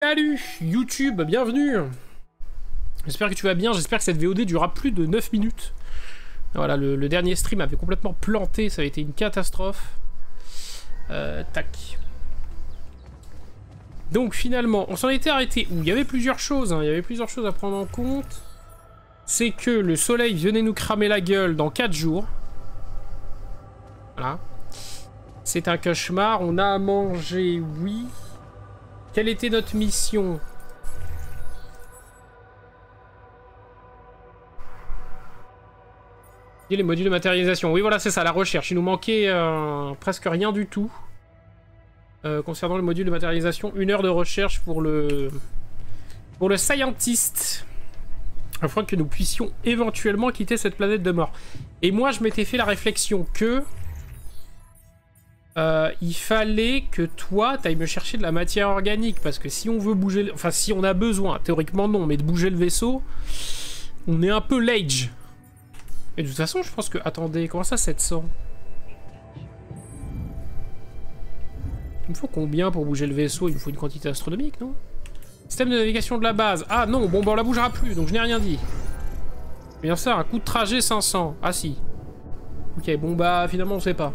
Salut YouTube, bienvenue. J'espère que tu vas bien, j'espère que cette VOD durera plus de 9 minutes. Voilà, le dernier stream avait complètement planté, ça a été une catastrophe. Tac. Donc finalement, on s'en était arrêté où il y avait plusieurs choses, il y avait plusieurs choses à prendre en compte. C'est que le soleil venait nous cramer la gueule dans 4 jours. Voilà. C'est un cauchemar, on a à manger, oui. Quelle était notre mission? Et les modules de matérialisation. Oui, voilà, c'est ça, la recherche. Il nous manquait presque rien du tout. Concernant le module de matérialisation, 1 heure de recherche pour le scientist. Afin que nous puissions éventuellement quitter cette planète de mort. Et moi, je m'étais fait la réflexion que... il fallait que toi, t'ailles me chercher de la matière organique, parce que si on veut bouger... Enfin, si on a besoin, théoriquement non, mais de bouger le vaisseau, on est un peu l'age. Et de toute façon, je pense que... Attendez, comment ça, 700? Il me faut combien pour bouger le vaisseau? Il me faut une quantité astronomique, non? Système de navigation de la base. Ah non, bon, bah on la bougera plus, donc je n'ai rien dit. Bien ça, un coût de trajet 500. Ah si. Ok, bon bah finalement on sait pas.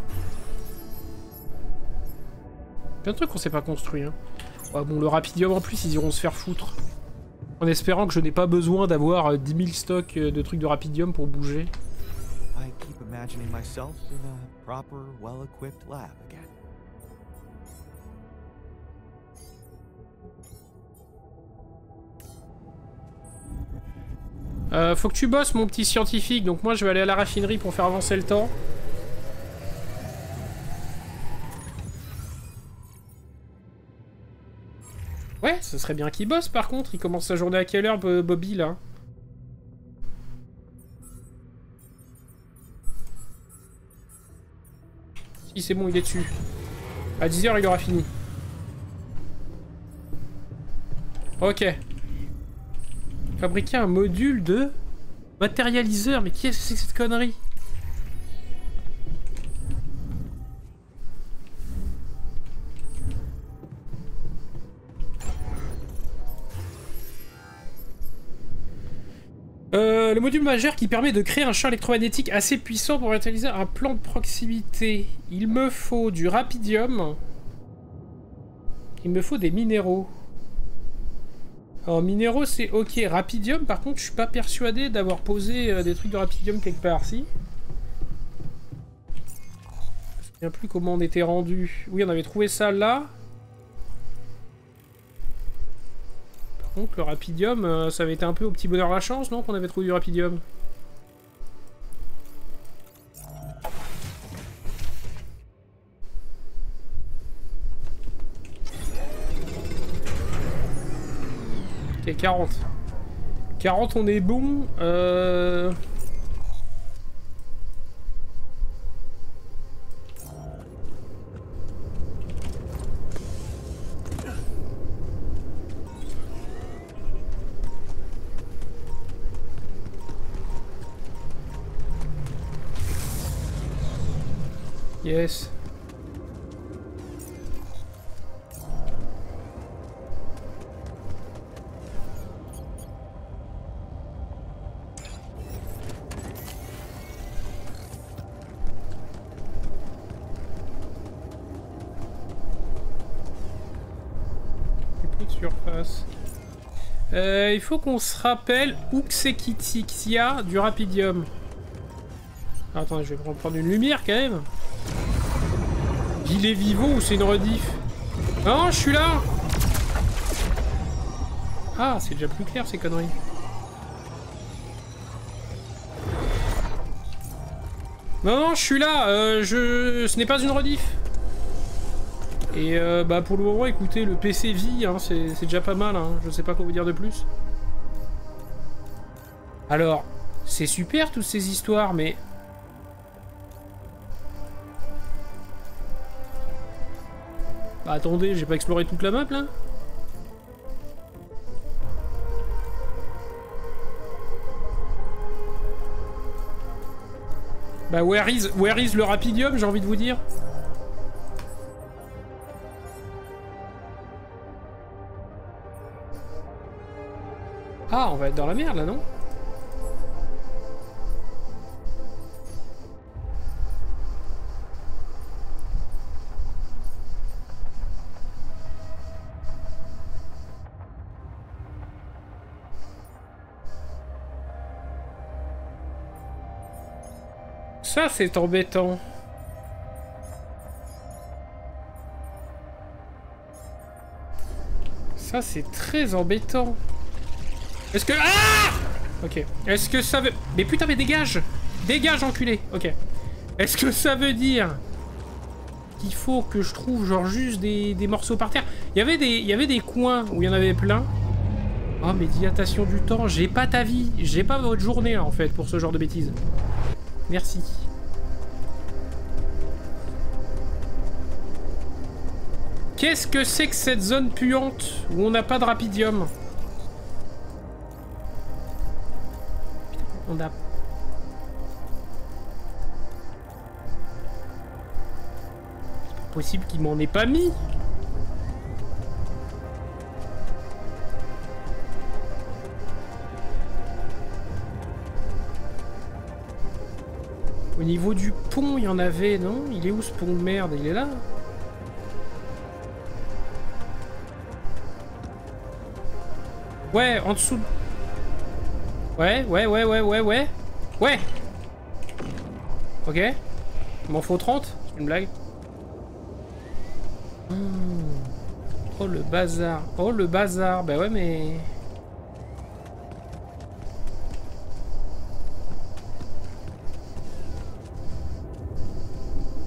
Plein de trucs qu'on sait pas construire. Hein. Ouais, bon, le rapidium en plus, ils iront se faire foutre. En espérant que je n'ai pas besoin d'avoir 10 000 stocks de trucs de rapidium pour bouger. I keep imagining myself in a proper, well-equipped lab again. Faut que tu bosses, mon petit scientifique. Donc moi, je vais aller à la raffinerie pour faire avancer le temps. Ouais, ce serait bien qu'il bosse par contre. Il commence sa journée à quelle heure, Bobby, là? Si, c'est bon, il est dessus. À 10 h, il aura fini. Ok. Fabriquer un module de matérialiseur. Mais qui est-ce que c'est que cette connerie? Le module majeur qui permet de créer un champ électromagnétique assez puissant pour réaliser un plan de proximité. Il me faut du rapidium. Il me faut des minéraux. Alors minéraux c'est ok. Rapidium par contre je suis pas persuadé d'avoir posé des trucs de rapidium quelque part. Si. Je me souviens plus comment on était rendu. Oui on avait trouvé ça là. Donc le rapidium, ça avait été un peu au petit bonheur la chance, non, qu'on avait trouvé du rapidium. Ok, 40. 40, on est bon. Yes. Plus de surface. Il faut qu'on se rappelle où que c'est qu'il y a du rapidium. Attends, je vais reprendre une lumière quand même. Il est vivant ou c'est une rediff? Non, je suis là. Ah, c'est déjà plus clair ces conneries. Non, non, je suis là. Ce n'est pas une rediff. Et bah pour le moment, écoutez, le PC vit, hein, c'est déjà pas mal. Hein, je sais pas quoi vous dire de plus. Alors, c'est super toutes ces histoires, mais... Bah attendez, j'ai pas exploré toute la map là? Bah where is le rapidium, j'ai envie de vous dire? Ah, on va être dans la merde là, non? Ça, c'est embêtant. Ça, c'est très embêtant. Est-ce que... Ah! Ok. Est-ce que ça veut... Mais putain, mais dégage! Dégage, enculé! Ok. Est-ce que ça veut dire qu'il faut que je trouve genre juste des morceaux par terre? Il y avait des coins où il y en avait plein. Oh, mais dilatation du temps. J'ai pas ta vie. J'ai pas votre journée, là, en fait, pour ce genre de bêtises. Merci. Qu'est-ce que c'est que cette zone puante où on n'a pas de rapidium? Putain, on a... C'est pas possible qu'il m'en ait pas mis. Au niveau du pont, il y en avait, non? Il est où ce pont de merde? Il est là? Ouais, en dessous. Ouais. Ouais. Ok. Il m'en faut 30? C'est une blague. Oh le bazar. Oh le bazar. Bah ouais mais...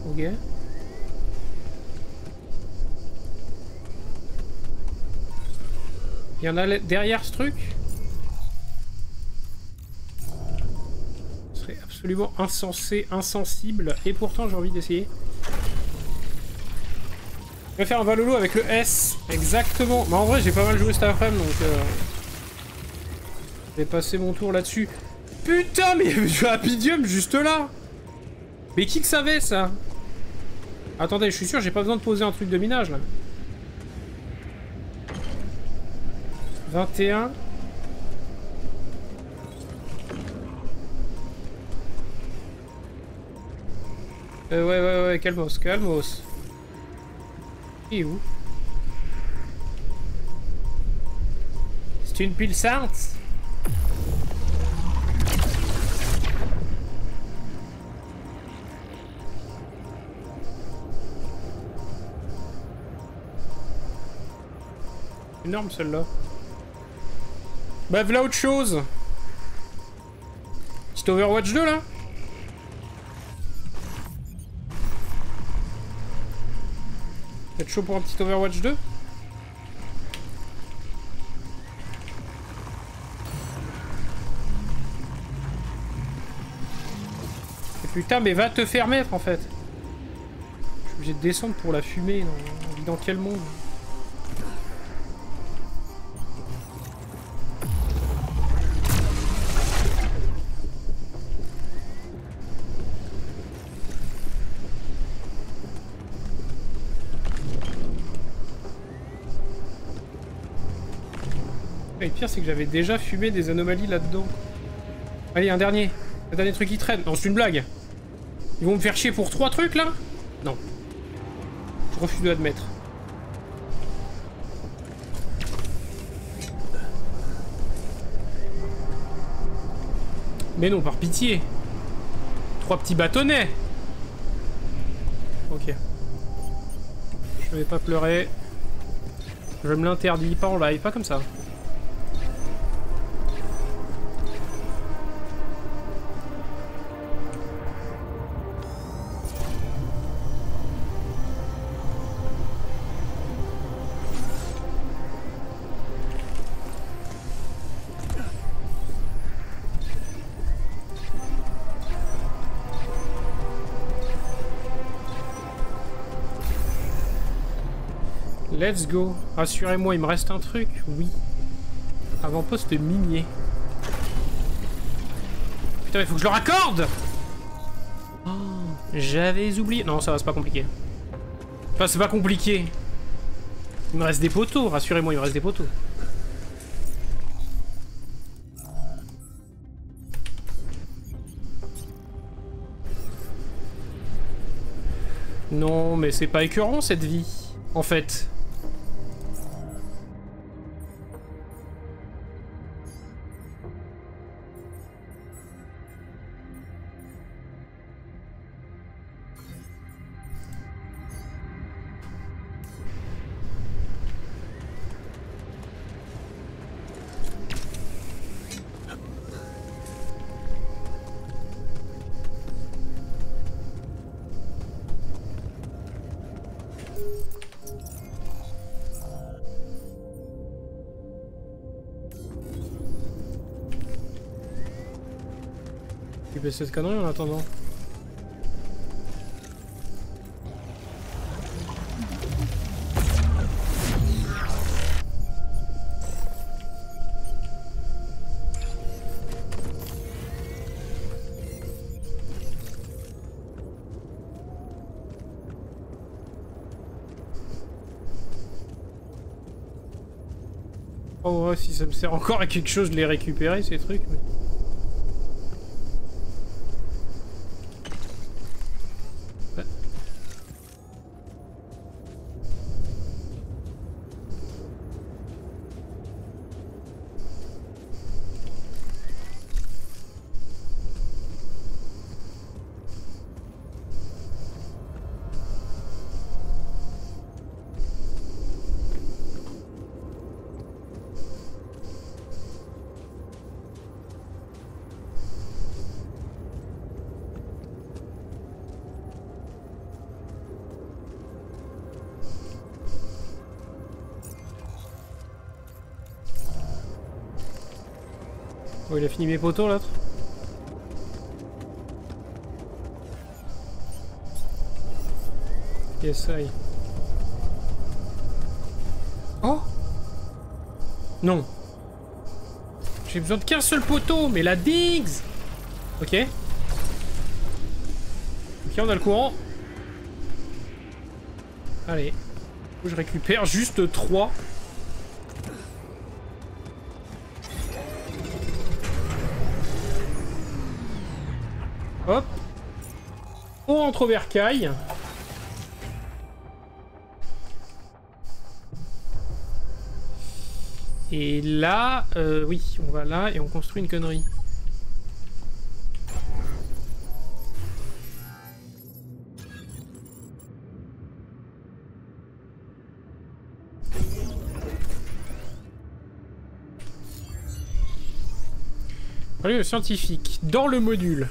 Ok. Il y en a derrière ce truc. Ce serait absolument insensé, insensible. Et pourtant j'ai envie d'essayer. Je vais faire un Valolo avec le S. Exactement. Mais en vrai j'ai pas mal joué cet après-midi donc... Je vais passer mon tour là-dessus. Putain mais il y avait du Rapidium juste là. Mais qui que savait ça? Attendez, je suis sûr j'ai pas besoin de poser un truc de minage là. 21. Ouais, calmos, calmos. Et où? C'est une pile sainte? Énorme celle-là. Bah voilà autre chose. Petit Overwatch 2 là. Vous êtes chaud pour un petit Overwatch 2? Et putain mais va te faire mettre en fait. Je suis obligé de descendre pour la fumer. On vit dans quel monde? Et le pire c'est que j'avais déjà fumé des anomalies là-dedans. Allez, un dernier. Un dernier truc qui traîne. Non, c'est une blague. Ils vont me faire chier pour 3 trucs là? Non. Je refuse de l'admettre. Mais non, par pitié. 3 petits bâtonnets. Ok. Je vais pas pleurer. Je me l'interdis, pas en live, pas comme ça. Let's go. Rassurez-moi, il me reste un truc. Oui. Avant-poste minier. Putain, il faut que je le raccorde. Oh, j'avais oublié. Non, ça va, c'est pas compliqué. Enfin, c'est pas compliqué. Il me reste des poteaux. Rassurez-moi, il me reste des poteaux. Non, mais c'est pas écœurant cette vie, en fait. Tu baisses cette connerie en attendant. Oh ouais, si ça me sert encore à quelque chose de les récupérer ces trucs. Mais... Oh, il a fini mes poteaux, l'autre. Yes, I. Oh! Non. J'ai besoin de qu'un seul poteau, mais la Diggs! Ok. Ok, on a le courant. Allez. Je récupère juste 3. Hop. On rentre au bercail. Et là, oui, on va là et on construit une connerie. Allez, le scientifique, dans le module.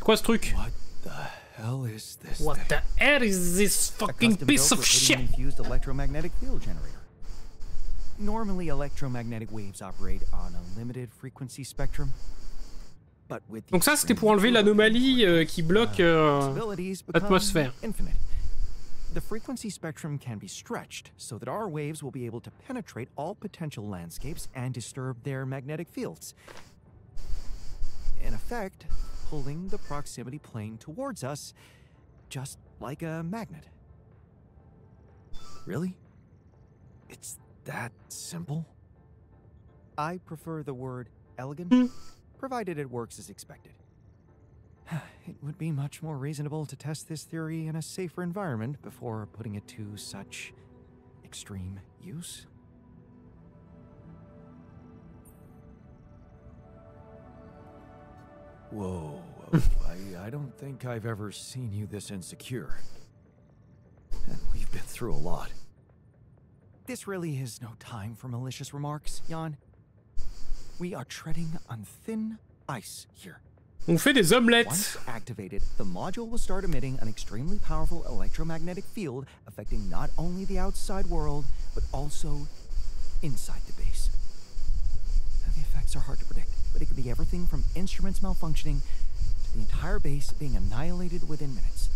Quoi ce truc? What the hell is this? What the hell is this fucking piece of shit? Infused electromagnetic field generator. Normally, electromagnetic waves operate on a limited frequency spectrum. But with Donc ça, c'était pour enlever l'anomalie qui bloque l'atmosphère. The frequency spectrum can be stretched so that our waves will be able to penetrate all potential landscapes and disturb their magnetic fields. In effect, pulling the proximity plane towards us, just like a magnet. Really? It's that simple? I prefer the word elegant, provided it works as expected. It would be much more reasonable to test this theory in a safer environment before putting it to such extreme use. Whoa, I don't think I've ever seen you this insecure. And we've been through a lot. This really is no time for malicious remarks, Jan. We are treading on thin ice here. On fait des omelettes. Once activated, the module will start emitting an extremely powerful electromagnetic field affecting not only the outside world, but also inside the base. Now, the effects are hard to predict, but it could be everything from instruments malfunctioning to the entire base being annihilated within minutes.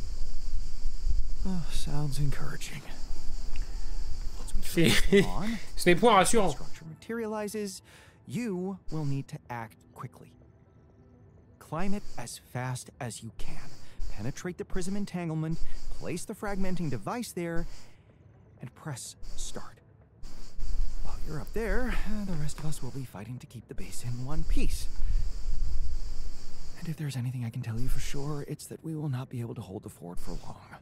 Oh, sounds encouraging. Ce n'est point rassurant. Structure materializes, you will need to act quickly. Climb it as fast as you can. Penetrate the prism entanglement, place the fragmenting device there, and press start. While you're up there, the rest of us will be fighting to keep the base in one piece. And if there's anything I can tell you for sure, it's that we will not be able to hold the fort for long.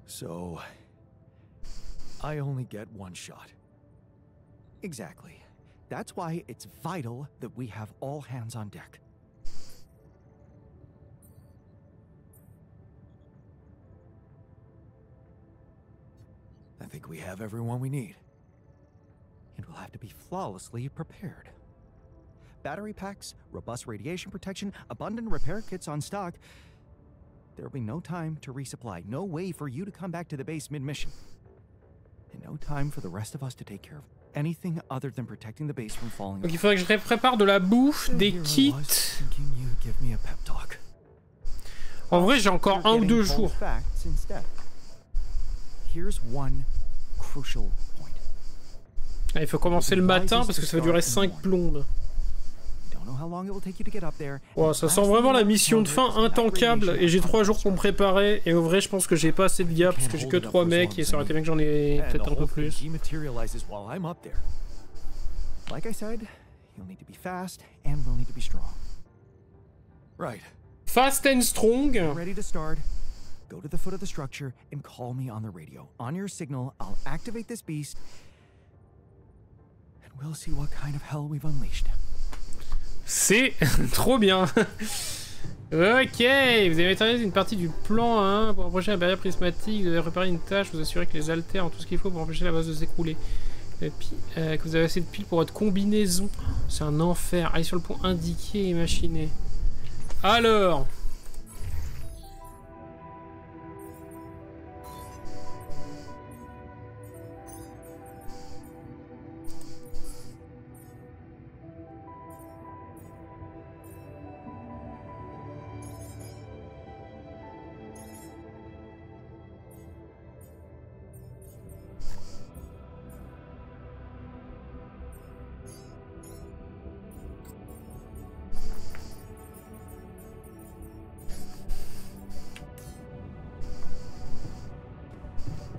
So, I only get one shot. Exactly. That's why it's vital that we have all hands on deck. I think we have everyone we need. And we'll have to be flawlessly prepared. Battery packs, robust radiation protection, abundant repair kits on stock. There'll be no time to resupply, no way for you to come back to the base mid-mission. And no time for the rest of us to take care of anything other than protecting the base from falling. Donc il faudrait que je prépare de la bouffe, des kits. En vrai, j'ai encore 1 ou 2 jours. Here's one crucial point. Il faut commencer le matin parce que ça va durer 5 plombes. Wow, ça sent vraiment la mission de fin intankable et j'ai 3 jours pour me préparer et au vrai je pense que j'ai pas assez de gars parce que j'ai que 3 mecs et ça aurait été bien que j'en ai peut-être un peu plus. Like I said, you'll need to be fast and we'll need to be strong. Right. Fast and strong. Ready to start. Go to the foot of the structure and call me on the radio. On your signal, I'll activate this beast and we'll see what kind of hell we've unleashed. C'est trop bien. Ok, vous avez matérialisé une partie du plan 1 pour approcher la barrière prismatique, vous avez préparé une tâche, vous assurez que les haltères ont tout ce qu'il faut pour empêcher la base de s'écrouler. Que vous avez assez de piles pour votre combinaison. C'est un enfer. Allez sur le point indiqué et machiner. Alors...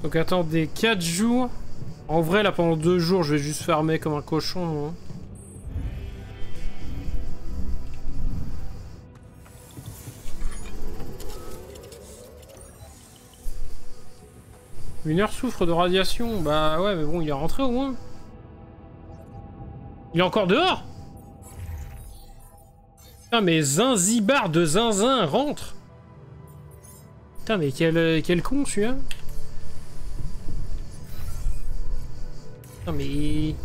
Donc attendez, 4 jours. En vrai là pendant 2 jours je vais juste farmer comme un cochon. Hein. Une heure souffre de radiation. Bah ouais mais bon il est rentré au moins. Il est encore dehors. Putain mais Zinzibar de zinzin rentre. Putain mais quel con celui-là. Non mais...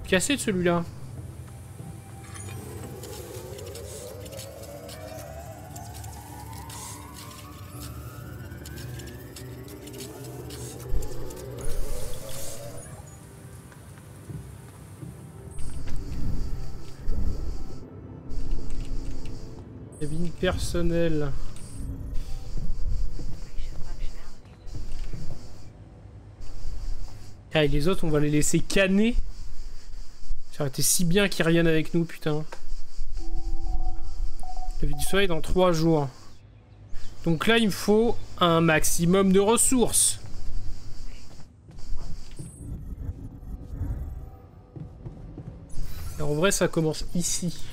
Cassé de celui-là. Cabine personnelle. Ah, et les autres, on va les laisser canner. Ça aurait été si bien qu'ils reviennent avec nous, putain. Lever du soleil dans 3 jours. Donc là, il me faut un maximum de ressources. Et en vrai, ça commence ici.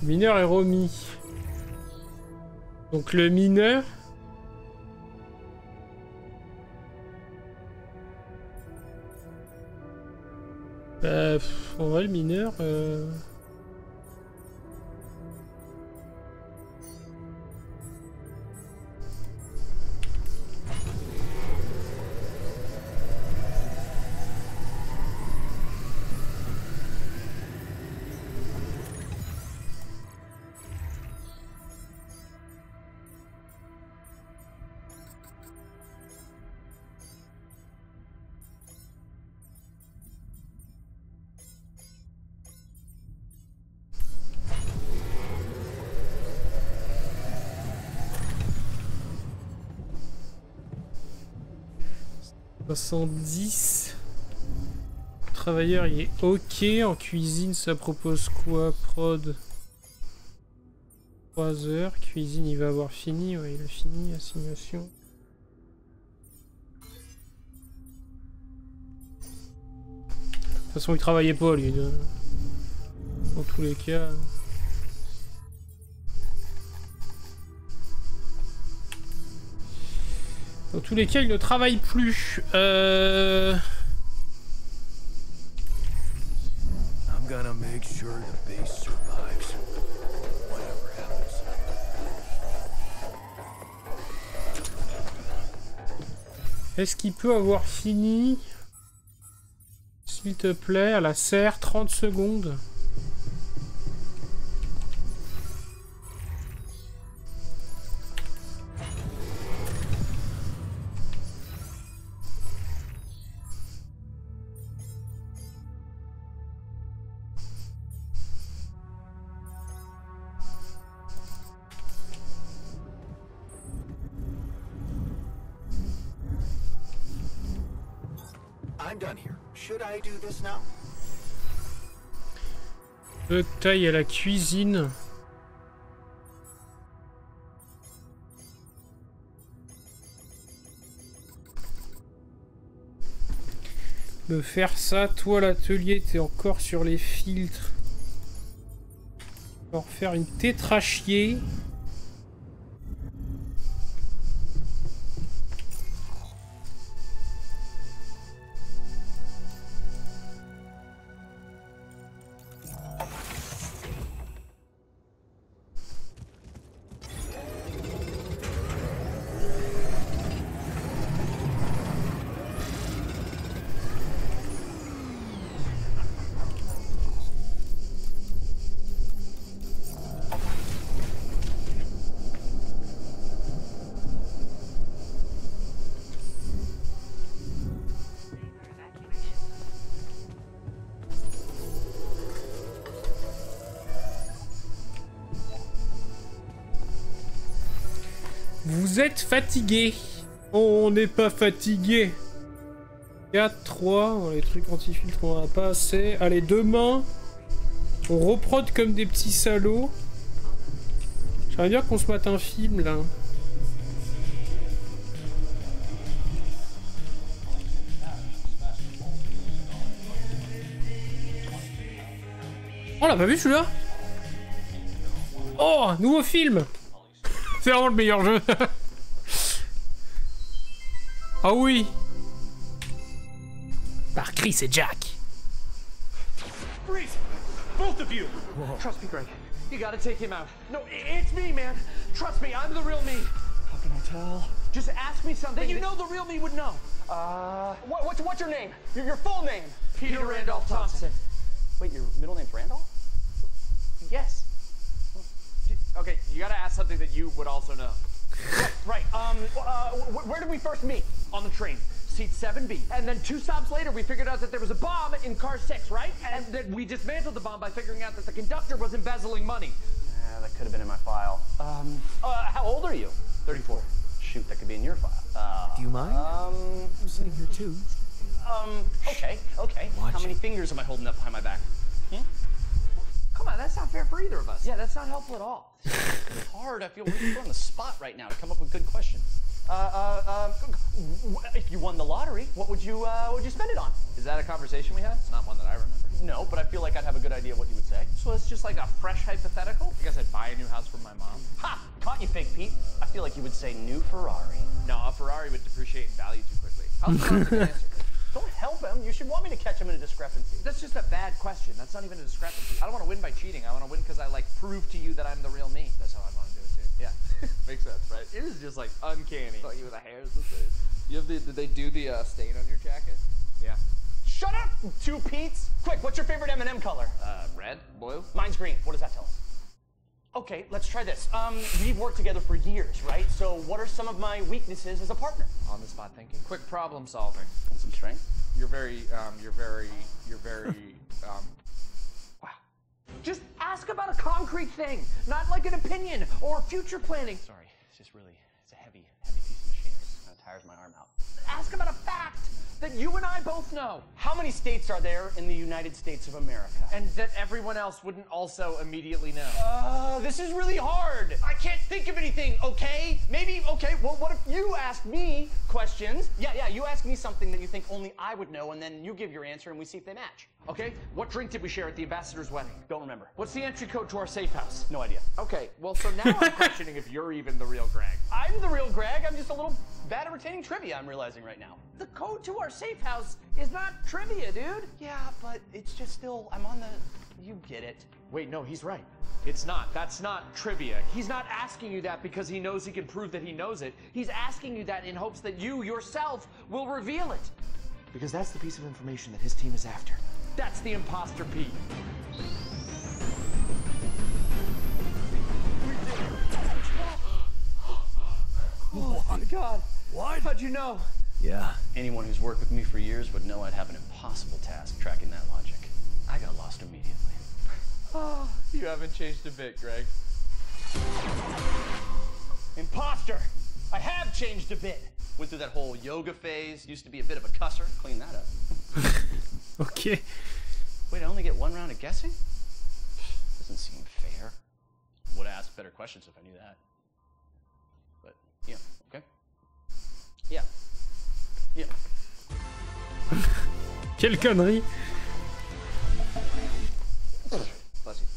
Mineur est remis. Donc le mineur... en vrai le mineur... 70. Travailleur, il est ok. En cuisine, ça propose quoi? Prod 3 heures. Cuisine, il va avoir fini. Ouais, il a fini. Assignation. De toute façon, il travaillait pas, lui. Dans tous les cas. Dans tous les cas, il ne travaille plus. I'm gonna make sure the base survives. Whatever happens. Est-ce qu'il peut avoir fini? S'il te plaît, à la serre, 30 secondes. I'm done here. Should I do this now? Veux que t'ailles à la cuisine. Me faire ça, toi l'atelier, t'es encore sur les filtres. On va refaire une tétrachier. Vous êtes fatigué. On n'est pas fatigué. 4, 3, bon, les trucs anti-filtres on en a pas assez. Allez, demain, on reprod comme des petits salauds. J'aimerais bien qu'on se mette un film là. Oh, on l'a pas vu celui-là? Oh, nouveau film. C'est vraiment le meilleur jeu. Ah oui. Par Chris et Jack. Freeze! Both of you! Whoa. Trust me, Greg. You gotta take him out. No, it's me, man. Trust me, I'm the real me. How can I tell? Just ask me something that you know the real me would know. What's your name? Your full name? Peter Randolph Thompson. Wait, your middle name's Randolph? Yes. Okay, you gotta ask something that you would also know. Right. Where did we first meet? On the train. Seat 7B. And then 2 stops later, we figured out that there was a bomb in car 6, right? And then we dismantled the bomb by figuring out that the conductor was embezzling money. Yeah, that could have been in my file. How old are you? 34. Shoot, that could be in your file. Do you mind? I'm sitting here too. Okay. Watch How many fingers am I holding up behind my back? Come on, that's not fair for either of us. Yeah, that's not helpful at all. It's hard. I feel really put on the spot right now to come up with good questions. If you won the lottery, what would you spend it on? Is that a conversation we had? It's not one that I remember. No, but I feel like I'd have a good idea what you would say. So it's just like a fresh hypothetical? I guess I'd buy a new house for my mom. Ha! Caught you, Fake Pete. I feel like you would say new Ferrari. No, a Ferrari would depreciate in value too quickly. How's the good answer? Don't help him. You should want me to catch him in a discrepancy. That's just a bad question. That's not even a discrepancy. I don't want to win by cheating. I want to win because I like prove to you that I'm the real me. That's how I want to do it too. Yeah, makes sense, right? It is just like uncanny. Like you with the hair is the same. You have did they do the stain on your jacket? Yeah. Shut up, 2 Pete's. Quick, what's your favorite M&M color? Red, blue. Mine's green. What does that tell us? Okay, let's try this. We've worked together for years, right? So what are some of my weaknesses as a partner? On the spot thinking. Quick problem solving. And some strength. You're very, wow. Just ask about a concrete thing, not like an opinion or future planning. Sorry, it's a heavy piece of machinery. It kind of tires my arm out. Ask about a fact. that you and I both know. How many states are there in the United States of America? And that everyone else wouldn't also immediately know. This is really hard. I can't think of anything, okay? Maybe, okay, well, what if you ask me questions? Yeah, you ask me something that you think only I would know, and then you give your answer, and we see if they match. Okay, what drink did we share at the ambassador's wedding? Don't remember. What's the entry code to our safe house? No idea. Okay, well, so now I'm questioning if you're even the real Greg. I'm the real Greg. I'm just a little bad at retaining trivia, I'm realizing right now. The code to our safe house is not trivia, dude. Yeah, but it's just still, I'm on the, you get it. Wait, no, he's right. It's not. That's not trivia. He's not asking you that because he knows he can prove that he knows it. He's asking you that in hopes that you yourself will reveal it. Because that's the piece of information that his team is after. That's the imposter Pete. Oh my God. What? How'd you know? Yeah. Anyone who's worked with me for years would know I'd have an impossible task tracking that logic. I got lost immediately. Oh, you haven't changed a bit, Greg. Imposter! I have changed a bit. Went through that whole yoga phase, used to be a bit of a cusser, clean that up. Ok. Wait, I only get one round of guessing? Doesn't seem fair. Would have asked better questions if I knew that. But, yeah, okay. Yeah. Yeah. Quelle connerie. Bless you.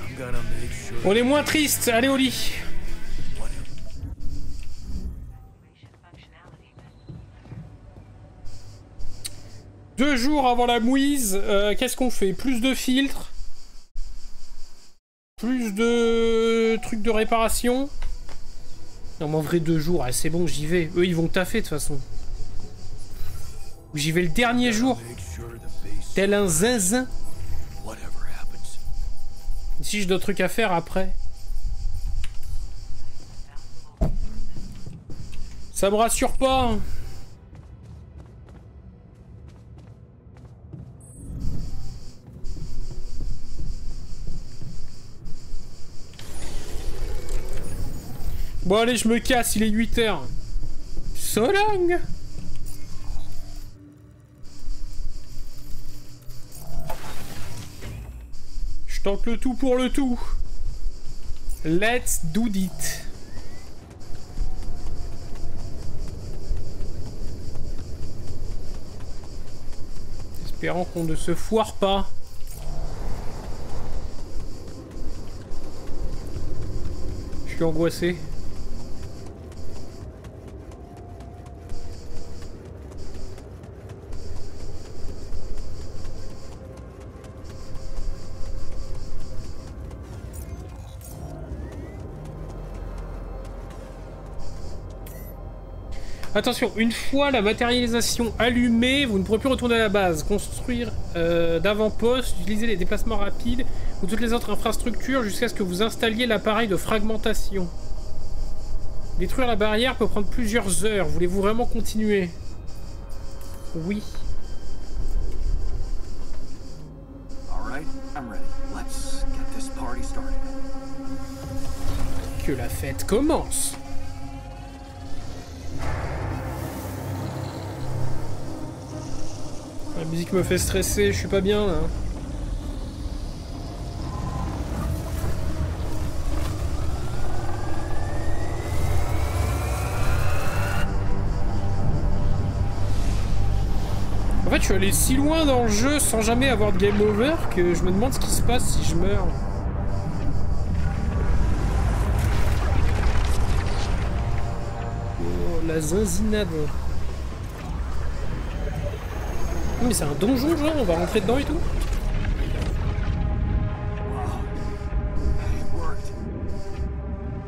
I'm gonna make sure. On est moins triste, allez au lit. 2 jours avant la mouise, qu'est-ce qu'on fait? Plus de filtres, plus de trucs de réparation. Non mais en vrai 2 jours, c'est bon, j'y vais. Eux ils vont taffer de toute façon. J'y vais le dernier jour, tel un zinzin. Si j'ai d'autres trucs à faire après. Ça me rassure pas. Hein. Bon allez, je me casse, il est 8h. So long. Je tente le tout pour le tout. Let's do it. Espérons qu'on ne se foire pas. Je suis angoissé. Attention, une fois la matérialisation allumée, vous ne pourrez plus retourner à la base. Construire d'avant-poste, utiliser les déplacements rapides ou toutes les autres infrastructures jusqu'à ce que vous installiez l'appareil de fragmentation. Détruire la barrière peut prendre plusieurs heures. Voulez-vous vraiment continuer? Oui. Que la fête commence. La musique me fait stresser, je suis pas bien là. En fait, je suis allé si loin dans le jeu sans jamais avoir de game over que je me demande ce qui se passe si je meurs. Oh, la zinzinade. Mais c'est un donjon genre, on va rentrer dedans et tout.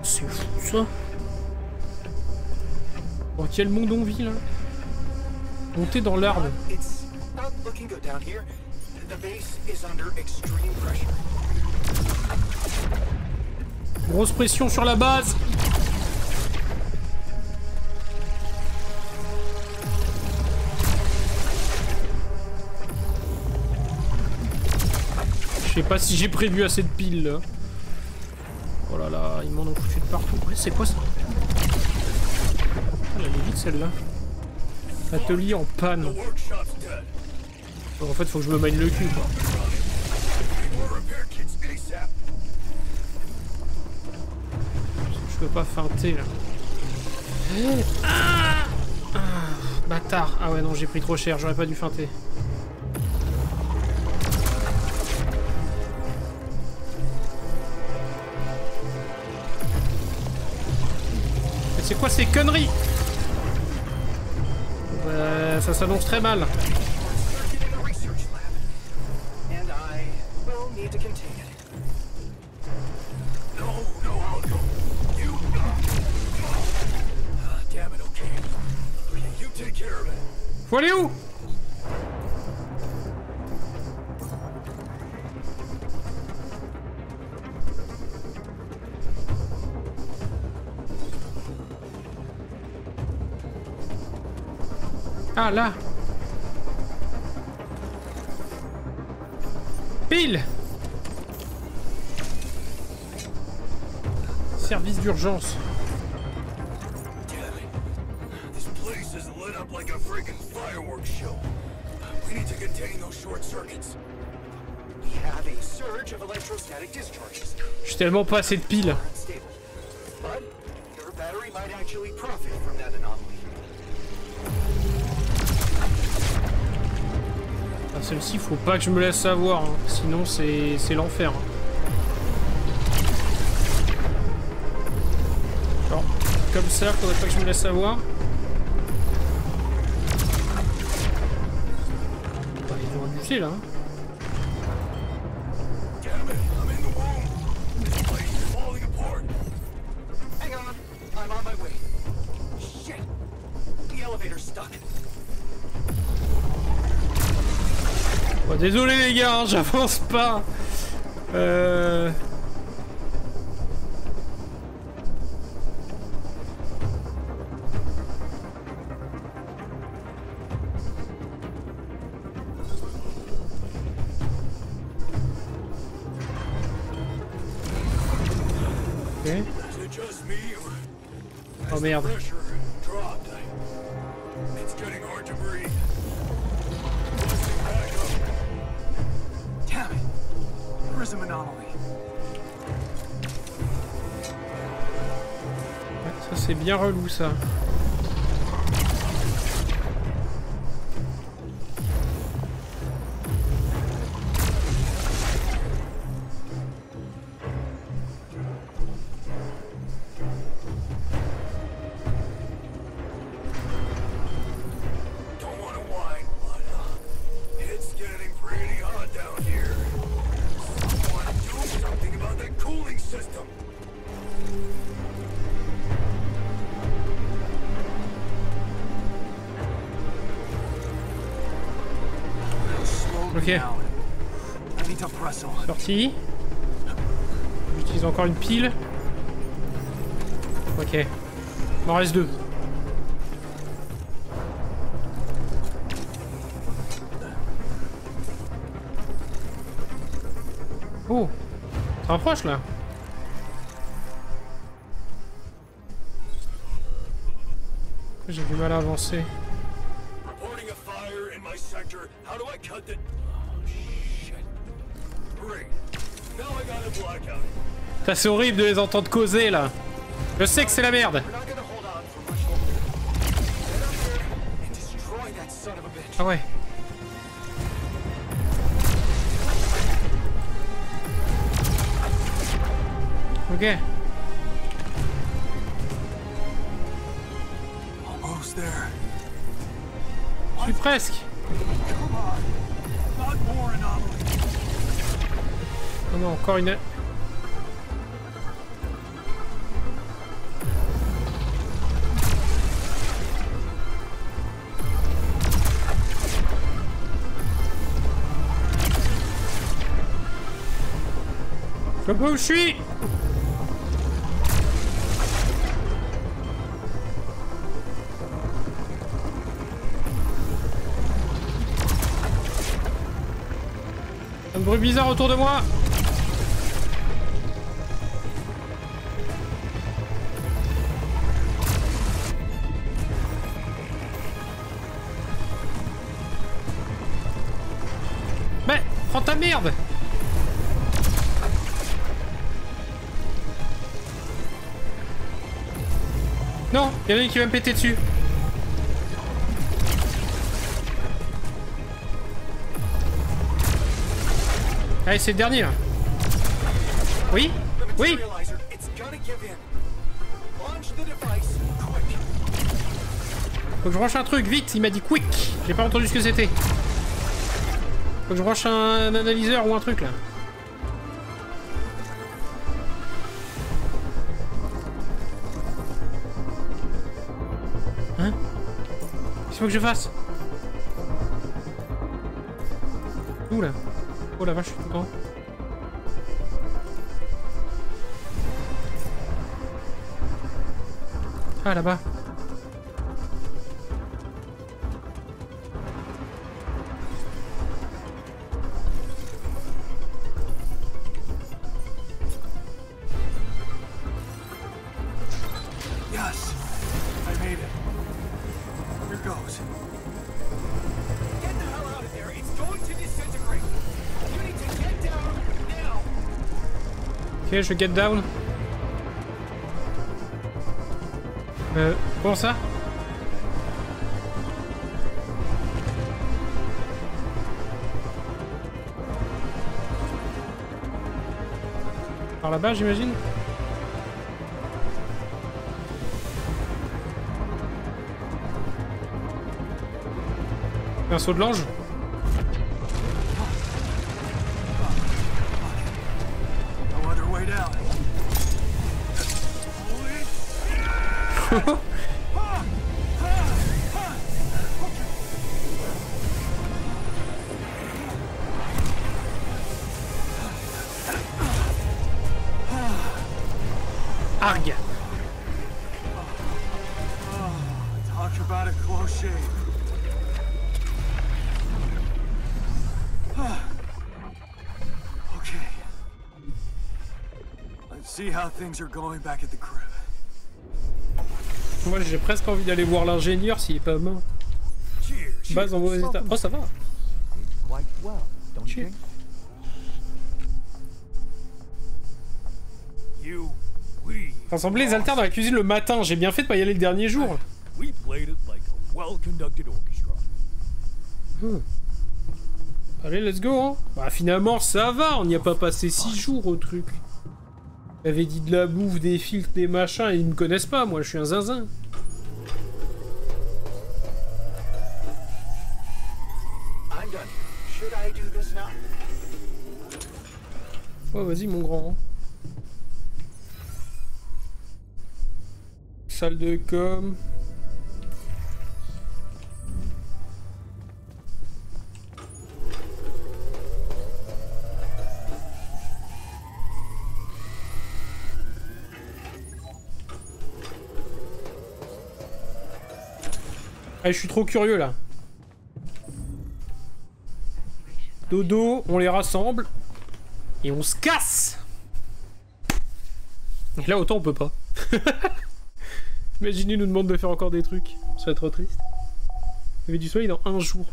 C'est fou ça. Oh quel monde on vit là. Monter dans l'arbre. Grosse pression sur la base. Je sais pas si j'ai prévu assez de piles là. Oh là là, ils m'en ont foutu de partout. Ouais, c'est quoi ça? Ah, elle est vite celle-là. Atelier en panne. Donc, en fait, faut que je me mine le cul, quoi. Je peux pas feinter, là. Ah, ah, bâtard. Ah ouais, non, j'ai pris trop cher. J'aurais pas dû feinter. C'est quoi ces conneries? Ça s'annonce très mal. Faut aller où? Ah là. Pile. Service d'urgence. This place is lit up like a freaking fireworks show. We need to contain those short circuits. We have a surge of electrostatic discharges. J'ai tellement pas assez de piles. But your battery might actually profit from that anomaly. Ah, celle-ci, faut pas que je me laisse avoir, hein. Sinon c'est l'enfer. Hein. Genre, comme ça, faudrait pas que je me laisse avoir. Bah, ils vont abuser là. Hein. Bon, désolé les gars, hein, j'avance pas. Ok. Oh merde. Ça c'est bien relou ça. Ok. Sorti. J'utilise encore une pile. Ok. Il m'en reste 2. Oh, ça rapproche là. J'ai du mal à avancer. C'est horrible de les entendre causer là. Je sais que c'est la merde. Ah ouais. Ok. Je suis presque. Oh non, encore une... Je sais pas où je suis. Un bruit bizarre autour de moi. Prends ta merde! Non, il y en a une qui va me péter dessus. Allez, c'est le dernier là. Oui? Oui? Faut que je branche un truc, vite, il m'a dit quick. J'ai pas entendu ce que c'était. Faut que je branche un analyseur ou un truc là. Hein? Qu'est-ce qu'il faut que je fasse? Où là? Oh la vache, je suis tout le temps. Ah là-bas. Yes, I made it. Here goes. Get the hell out of there. It's going to disintegrate. You need to get down now. Ok, je get down. Comment ça? Par là-bas, j'imagine? Un saut de l'ange? No other way down. Arg! Talk about a close shave. Okay. Let's see how things are going back at the crib. Moi j'ai presque envie d'aller voir l'ingénieur s'il est pas mort. Cheers. Base en mauvais état. Oh ça va. Quite well, don't you Cheers. think? Rassembler les haltères dans la cuisine le matin. J'ai bien fait de pas y aller le dernier jour. We played it like a well-conducted orchestra. Allez, let's go, hein. Bah finalement ça va, on n'y a pas passé 6 jours au truc. J'avais dit de la bouffe, des filtres, des machins, et ils me connaissent pas, moi je suis un zinzin. I'm done. Should I do this now? Ouais, vas-y mon grand. Salle de com. Ah, je suis trop curieux là. Dodo, on les rassemble. Et on se casse. Donc là, autant on peut pas. Imaginez, nous demande de faire encore des trucs. Ça va être trop triste. Il y avait du soleil dans 1 jour.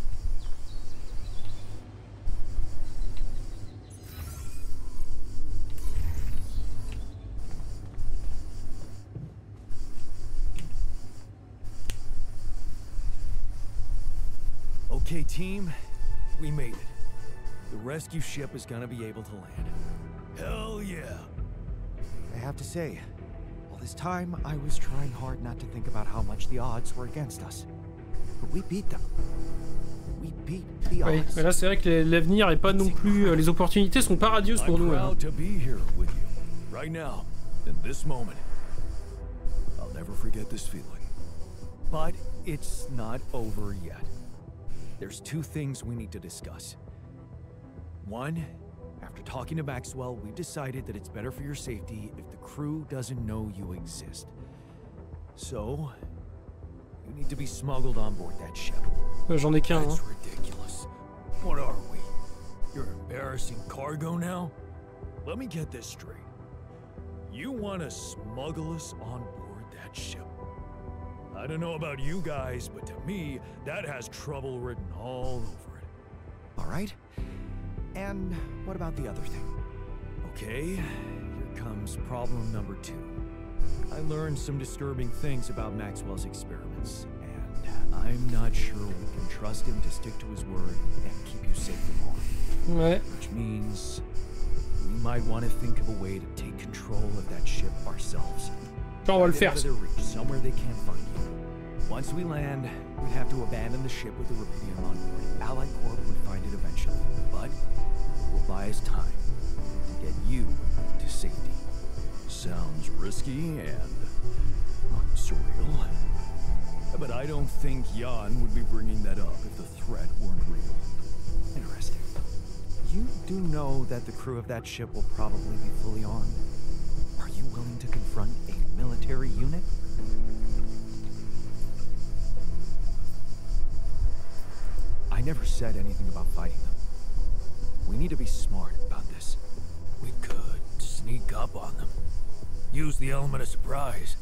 Okay, team, we made it. The rescue ship is gonna be able to land. Hell yeah. I have to say, all this time I was trying hard not to think about how much the odds were against us. But we beat them. We beat the Oui, odds. mais là c'est vrai que l'avenir est pas non plus... les opportunités sont pas radieuses pour I'm nous. Hein. proud to be here with you, right now, in this moment. I'll never forget this feeling. But it's not over yet. There's 2 things we need to discuss. One, after talking to Maxwell, we decided that it's better for your safety if the crew doesn't know you exist. So, you need to be smuggled on board that ship. J'en ai qu'un. Hein. That's ridiculous. What are we? You're embarrassing cargo now? Let me get this straight. You want to smuggle us on board that ship? I don't know about you guys, but to me, that has trouble written all over it. All right? And what about the other thing? Okay, here comes problem number 2. I learned some disturbing things about Maxwell's experiments, and I'm not sure we can trust him to stick to his word and keep you safe from harm. Ouais. Which means we might want to think of a way to take control of that ship ourselves. Genre, on va le Get faire. out of their reach, somewhere they can't find you. Once we land, we'd have to abandon the ship with the Rubidium on board. Allied Corp would find it eventually, but it will buy us time to get you to safety. Sounds risky and surreal, but I don't think Jan would be bringing that up if the threat weren't real. Interesting. You do know that the crew of that ship will probably be fully armed. Are you willing to confront a military unit? I never said anything about fighting them. We need to be smart about this. We could sneak up on them. Use the element of surprise.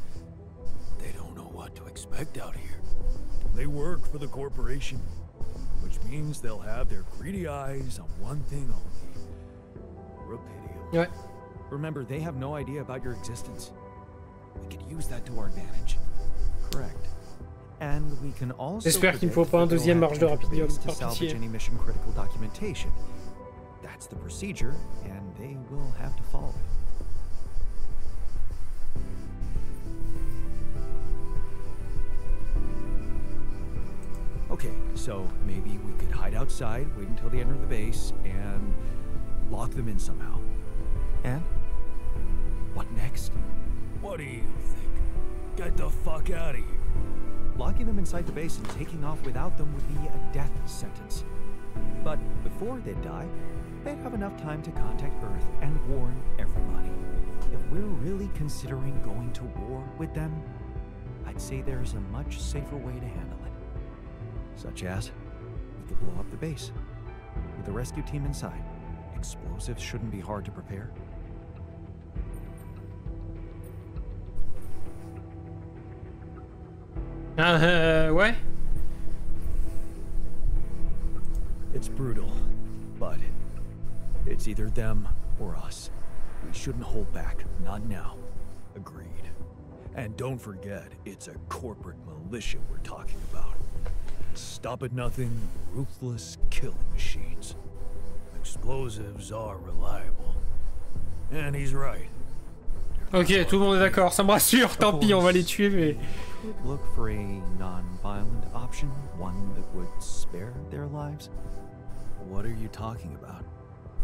They don't know what to expect out here. They work for the corporation, which means they'll have their greedy eyes on one thing only. Rubidium. Ouais. Remember, they have no idea about your existence. We could use that to our advantage. Correct. And we can also J'espère qu'il ne faut pas un deuxième marge de Rapidium, to par salvage pitié. any mission critical documentation. That's the procedure, and they will have to follow it. Okay, so maybe we could hide outside, wait until they enter the base, and lock them in somehow. And what next? What do you think? Get the fuck out of here. Locking them inside the base and taking off without them would be a death sentence. But before they die, they'd have enough time to contact Earth and warn everybody. If we're really considering going to war with them, I'd say there's a much safer way to handle it. Such as, we could blow up the base with the rescue team inside. Explosives shouldn't be hard to prepare. Ouais. It's brutal, but it's either them or us. We shouldn't hold back, not now. Agreed. And don't forget, it's a corporate militia we're talking about. Stop at nothing, ruthless killing machines. Explosives are reliable. And he's right. Ok, tout le monde est d'accord, ça me rassure. Tant pis, on va les tuer, mais... Could look for a non-violent option, one that would spare their lives. What are you talking about?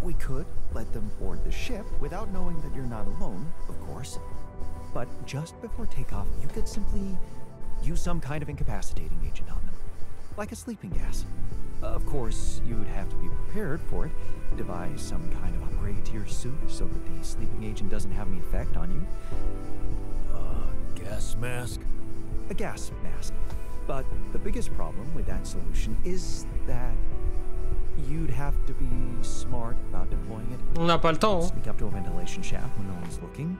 We could let them board the ship without knowing that you're not alone, of course. But just before takeoff, you could simply use some kind of incapacitating agent on them, like a sleeping gas. Of course, you'd have to be prepared for it. Devise some kind of upgrade to your suit so that the sleeping agent doesn't have any effect on you. Gas mask? A gas mask. But the biggest problem with that solution is that you'd have to be smart about deploying it. On n'a pas le temps, hein. Sneak up to a ventilation shaft when no one's looking.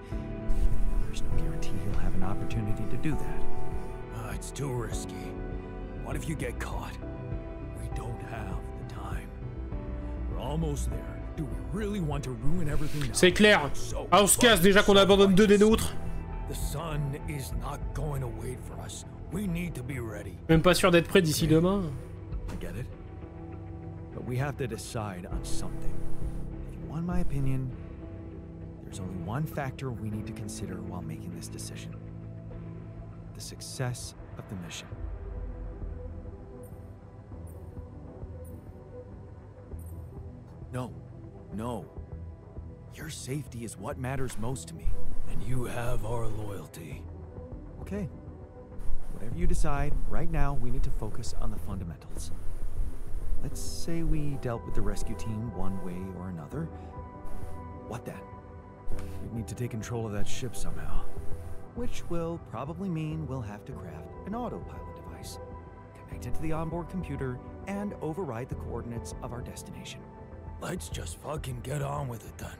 There's no guarantee you'll have an opportunity to do that. It's too risky. What if you get caught? We don't have the time. We're almost there. Do we really want to ruin everything now? C'est clair. So Ah, on se casse déjà qu'on abandonne deux des nôtres. The sun is not going to wait for us. We need to be ready. Même pas sûr d'être prêt d'ici demain. I get it. But we have to decide on something. If you want my opinion, there's only one factor we need to consider while making this decision. The success of the mission. No. No. Your safety is what matters most to me. And you have our loyalty. Okay. Whatever you decide, right now we need to focus on the fundamentals. Let's say we dealt with the rescue team one way or another. What then? We need to take control of that ship somehow. Which will probably mean we'll have to craft an autopilot device, connect it to the onboard computer, and override the coordinates of our destination. Let's just fucking get on with it then.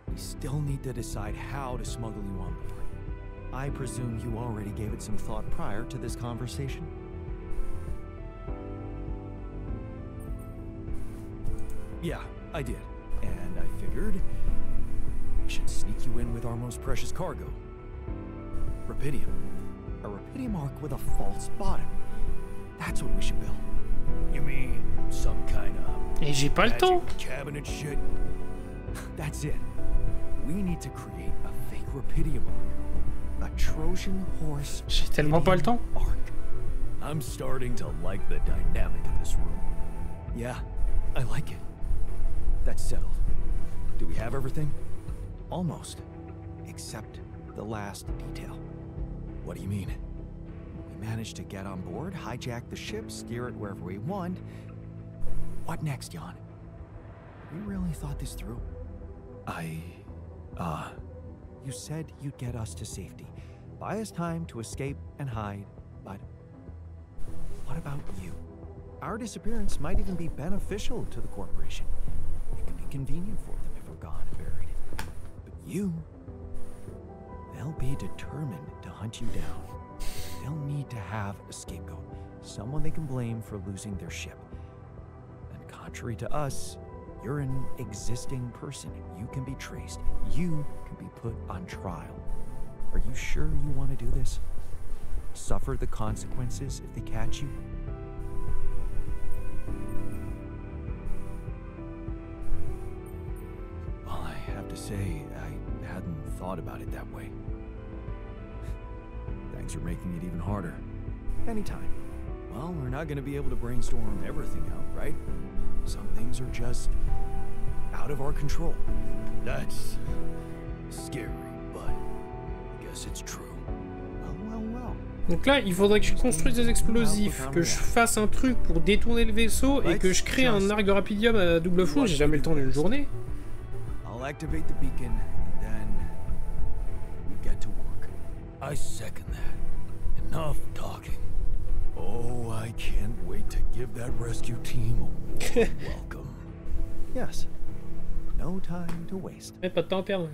We still need to decide how to smuggle you on board. I presume you already gave it some thought prior to this conversation? Yeah, I did, and I figured we should sneak you in with our most precious cargo. Rapidium. A Rapidium arc with a false bottom. That's what we should build. You mean some kind of Et j'ai pas le temps. magic cabinet shit? That's it. We need to create a fake Rapidium arc. A Trojan horse. J'ai tellement pas le temps. Arc. I'm starting to like the dynamic of this room. Yeah, I like it. That's settled. Do we have everything? Almost. Except the last detail. What do you mean? We managed to get on board, hijack the ship, steer it wherever we want. What next, Jan? We really thought this through. You said you'd get us to safety. Buy us time to escape and hide, but what about you? Our disappearance might even be beneficial to the corporation. It can be convenient for them if we're gone and buried. But you, they'll be determined to hunt you down. They'll need to have a scapegoat, someone they can blame for losing their ship. And contrary to us, you're an existing person. You can be traced. You can be put on trial. Are you sure you want to do this? Suffer the consequences if they catch you? Well, I have to say, I hadn't thought about it that way. Thanks for making it even harder. Anytime. Well, we're not gonna be able to brainstorm everything out, right? Some things are just out of our control. That's scary, but I guess it's true. Well. Donc là, il faudrait que je construise des explosifs, que je fasse un truc pour détourner le vaisseau et que je crée un arc de rapidium à double fond. J'ai jamais le temps d'une journée. I'll activate the beacon, and then we get to work. I second that. Enough talking. Oh, I can't wait to give that rescue team a warm welcome. Yes. No time to waste. Mais pas de temps à perdre.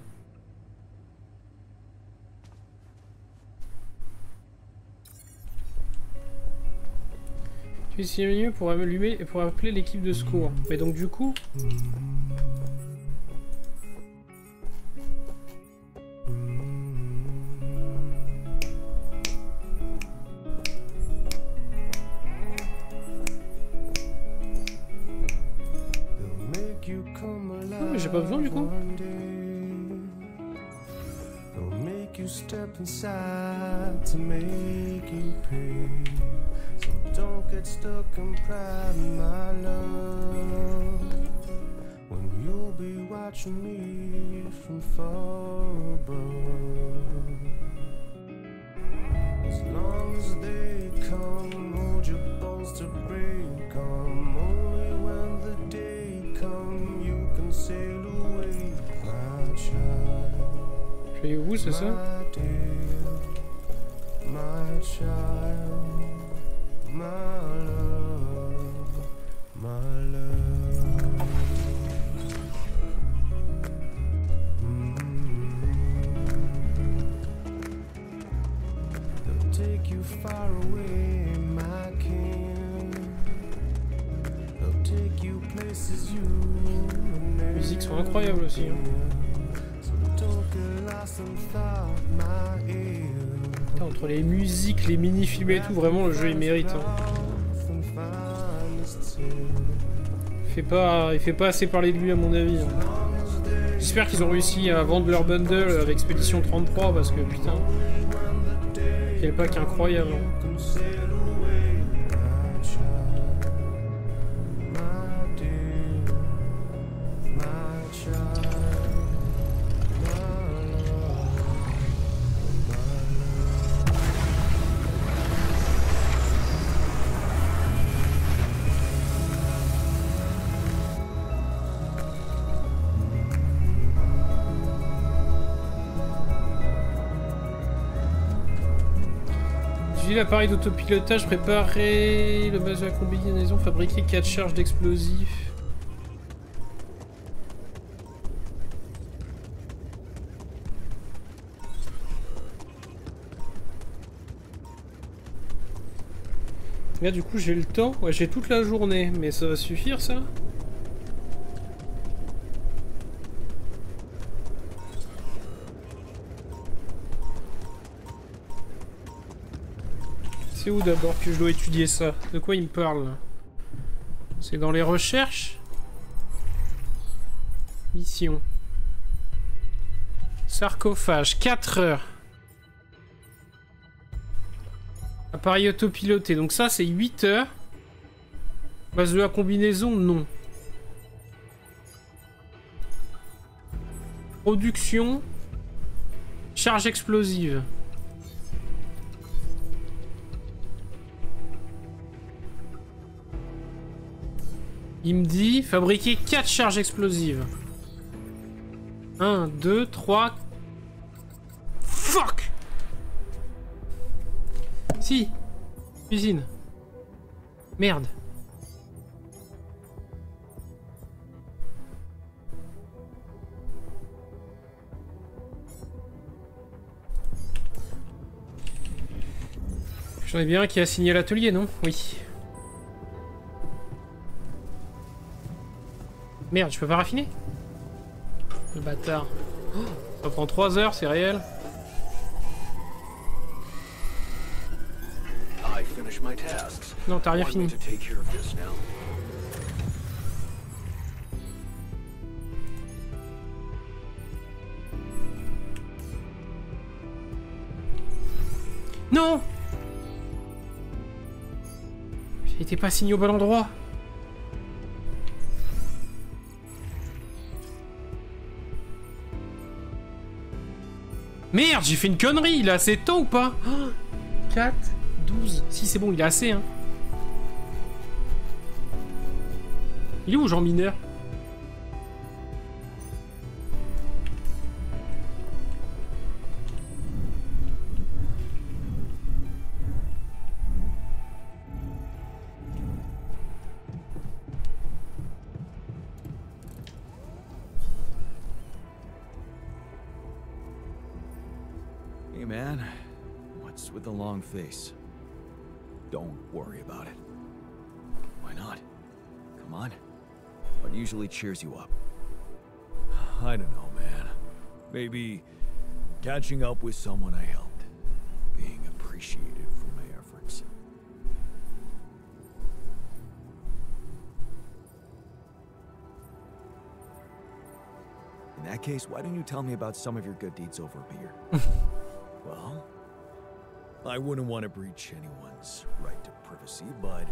Tu es mieux pour allumer et pour appeler l'équipe de secours. Mais donc du coup... Non mais j'ai pas besoin du coup. Step inside to make you pay. So don't get stuck in pride, my love. When you'll be watching me from far above. As long as they come, hold your balls to break 'em. Only when the day comes, you can sail away, my child. Je vais où, c'est ça? My child, my love, my love. They'll take you far away, my king. They'll take you places you Les musiques sont incroyables aussi. Hein. Putain, entre les musiques, les mini-films et tout, vraiment le jeu il mérite. Hein. Il fait pas assez parler de lui à mon avis. Hein. J'espère qu'ils ont réussi à vendre leur bundle avec Expédition 33 parce que putain, quel pack incroyable. Hein. L'appareil d'autopilotage, préparer le base de la combinaison, fabriquer 4 charges d'explosifs. Là du coup j'ai le temps, ouais j'ai toute la journée, mais ça va suffire ça? C'est où d'abord que je dois étudier ça? De quoi il me parle? C'est dans les recherches? Mission. Sarcophage, 4 heures. Appareil autopiloté, donc ça c'est 8 heures. Base de la combinaison, non. Production. Charge explosive. Il me dit fabriquer 4 charges explosives. 1, 2, 3... Fuck! Si. Cuisine. Merde. J'en ai bien un qui a signé l'atelier, non? Oui. Merde, je peux pas raffiner? Le bâtard. Oh, ça prend 3 heures, c'est réel. Non, t'as rien fini. Non! J'étais pas signé au bon endroit. Merde, j'ai fait une connerie, il a assez de temps ou pas? 4, 12... Si, c'est bon, il a assez, hein. Il est où, Jean Mineur? Hey man, what's with the long face? Don't worry about it. Why not? Come on. What usually cheers you up? I don't know, man. Maybe catching up with someone I helped. Being appreciated for my efforts. In that case, why don't you tell me about some of your good deeds over a beer? Well, I wouldn't want to breach anyone's right to privacy, but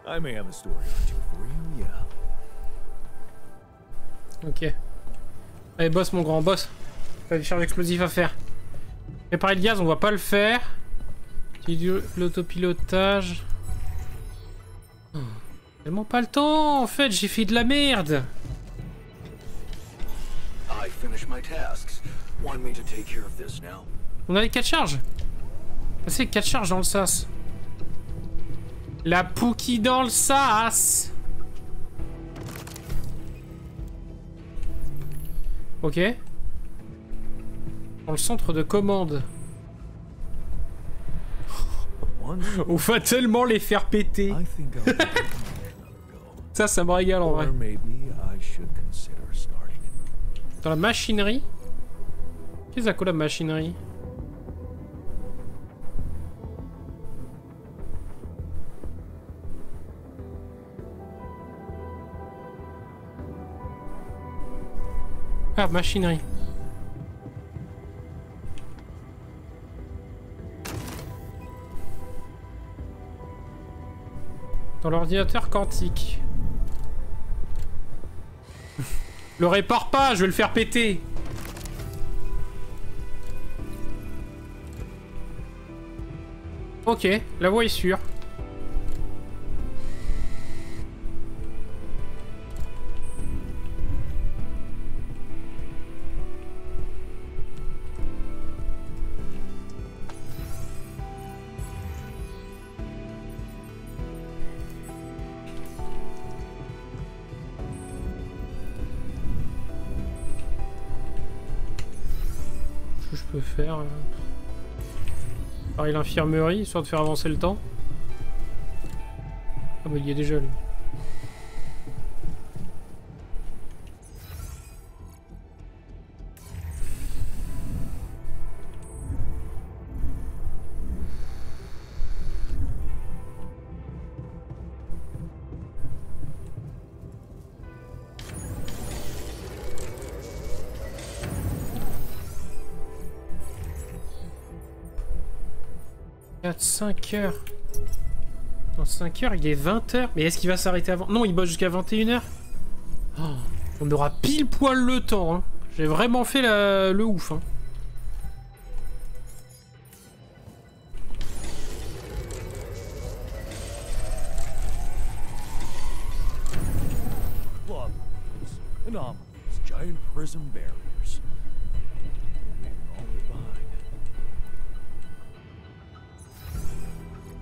I may have a story or two for you, yeah. Ok. Allez, boss, mon grand boss. T'as des charges explosives à faire. Réparer le gaz, on va pas le faire. L'autopilotage. Oh, tellement pas le temps, en fait, j'ai fait de la merde. I finished my tasks. Want me to take care of this now? On a les 4 charges. C'est 4 charges dans le sas. La Pookie dans le sas. Ok. Dans le centre de commande. On va tellement les faire péter. I think I'll Ça me régale en vrai. Or maybe I should consider starting it. Dans la machinerie. Qu'est-ce que c'est la machinerie? Ah, machinerie. Dans l'ordinateur quantique. Le répare pas, je vais le faire péter. Ok, la voie est sûre. Que je peux faire pareil, l'infirmerie, histoire de faire avancer le temps. Ah bah il y est déjà lui. 4, 5 heures. Dans 5 heures, il est 20 heures. Mais est-ce qu'il va s'arrêter avant? Non, il bosse jusqu'à 21 heures. Oh, on aura pile poil le temps. Hein. J'ai vraiment fait le ouf. Hein. Lava pools, anomalies, giant prism barriers. Leaving all this behind.